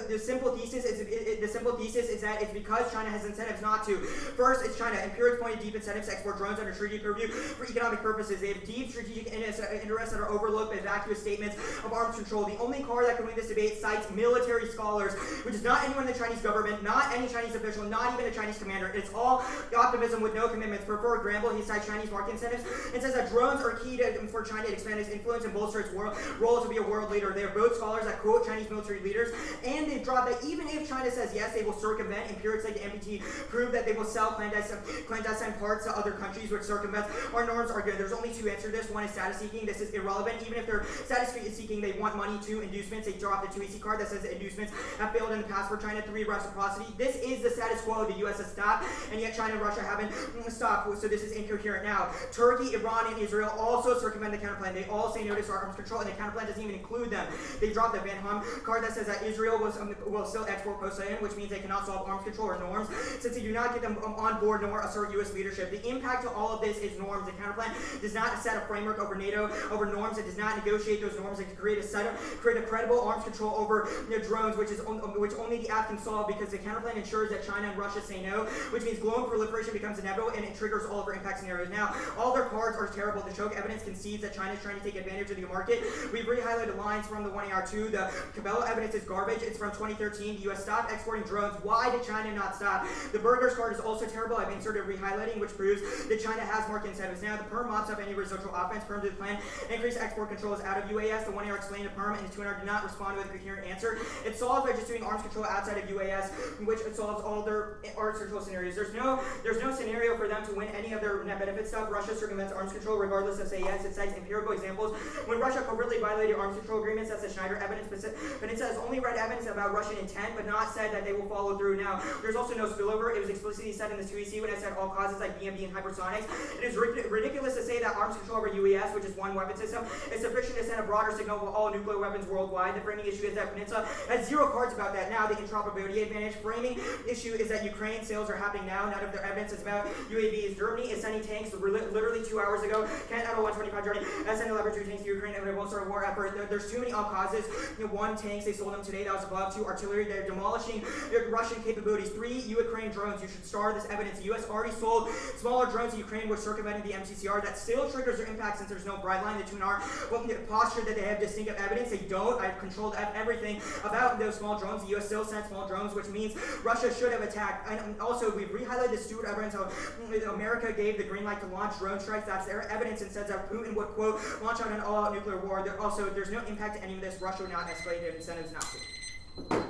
The simple thesis is that it's because China has incentives not to. First, it's China. Empirics pointed deep incentives to export drones under treaty purview for economic purposes. They have deep strategic interests that are overlooked by vacuous statements of arms control. The only card that can win this debate cites military scholars, which is not anyone in the Chinese government, not any Chinese official, not even a Chinese commander. It's all optimism with no commitments. For Gramble, he cites Chinese market incentives and says that drones are key for China to expand its influence and bolster its role to be a world leader. They are both scholars that quote Chinese military leaders, and they've dropped that even if China says yes, they will circumvent. Empirics like the MPT prove that they will sell clandestine parts to other countries, which circumvents our norms are good. There's only 2 answers to this. One is status seeking. This is irrelevant. Even if they're status seeking, they want money to inducements. They dropped the 2EC card that says that inducements have failed in the past for China. 3, reciprocity. This is the status quo. The U.S. has stopped, and yet China and Russia haven't stopped. So this is incoherent. Now, Turkey, Iran, and Israel also circumvent the counterplan. They all say no to arms control, and the counterplan doesn't even include them. They dropped the Van Hom card that says that Israel will still export post-Satan, which means they cannot solve arms control or norms, since they do not get them on board nor assert U.S. leadership. The impact to all of this is norms. The counterplan does not set a framework over NATO, over norms. It does not negotiate those norms. It can create a credible arms control over drones, which only the app can solve, because the counterplan ensures that China and Russia say no, which means global proliferation becomes inevitable, and it triggers all of our impact scenarios. Now, all their cards are terrible. The choke evidence concedes that China is trying to take advantage of the market. We've re-highlighted lines from the 1AR2. The Cabela evidence is garbage. It's from 2013. The U.S. stopped exporting drones. Why did China not stop? The Burgers card is also terrible. I've inserted re-highlighting, which proves that China has market incentives. Now, the PERM mops up any residual offense. PERM to the plan. Increase export controls out of UAS. The 1AR explained the PERM, and the 2NR did not respond with a coherent answer. It solves by just doing arms control outside of UAS, which it solves all their arms control scenarios. There's no scenario for them to win any of their net benefit stuff. Russia circumvents arms control regardless of say yes. It cites empirical examples. When Russia covertly violated arms control agreements, that's the Schneider evidence. Peninsula has only read evidence about Russian intent, but not said that they will follow through. Now, there's also no spillover. It was explicitly said in the 2EC when it said all causes like BMB and hypersonics. It is ridiculous to say that arms control over UES, which is one weapon system, is sufficient to send a broader signal for all nuclear weapons worldwide. The framing issue is that Peninsula has 0 cards about that. Now, the interoperability advantage. Framing issue is that Ukraine sales are happening now. None of their evidence is about UAVs. Germany is sending tanks literally 2 hours ago. Can't have a 125 Germany. Send 11 tanks to Ukraine and it won't start a war effort. There's too many all causes. 1, tanks, they sold them today, that was above. 2, artillery, they're demolishing Russian capabilities. 3, Ukraine drones. You should star this evidence. The U.S. already sold smaller drones to Ukraine, which circumvented the MCCR. That still triggers their impact since there's no bright line. The 2NR posture that they have distinctive evidence. They don't. I've controlled everything about those small drones. The U.S. still sent small drones, which means Russia should have attacked. And also, we've re-highlighted the Stewart evidence. America gave the green light to launch drone strikes. That's as there evidence and says that Putin would, quote, launch out an all-out nuclear war. There's no impact to any of this. Russia would not escalate their incentives not to.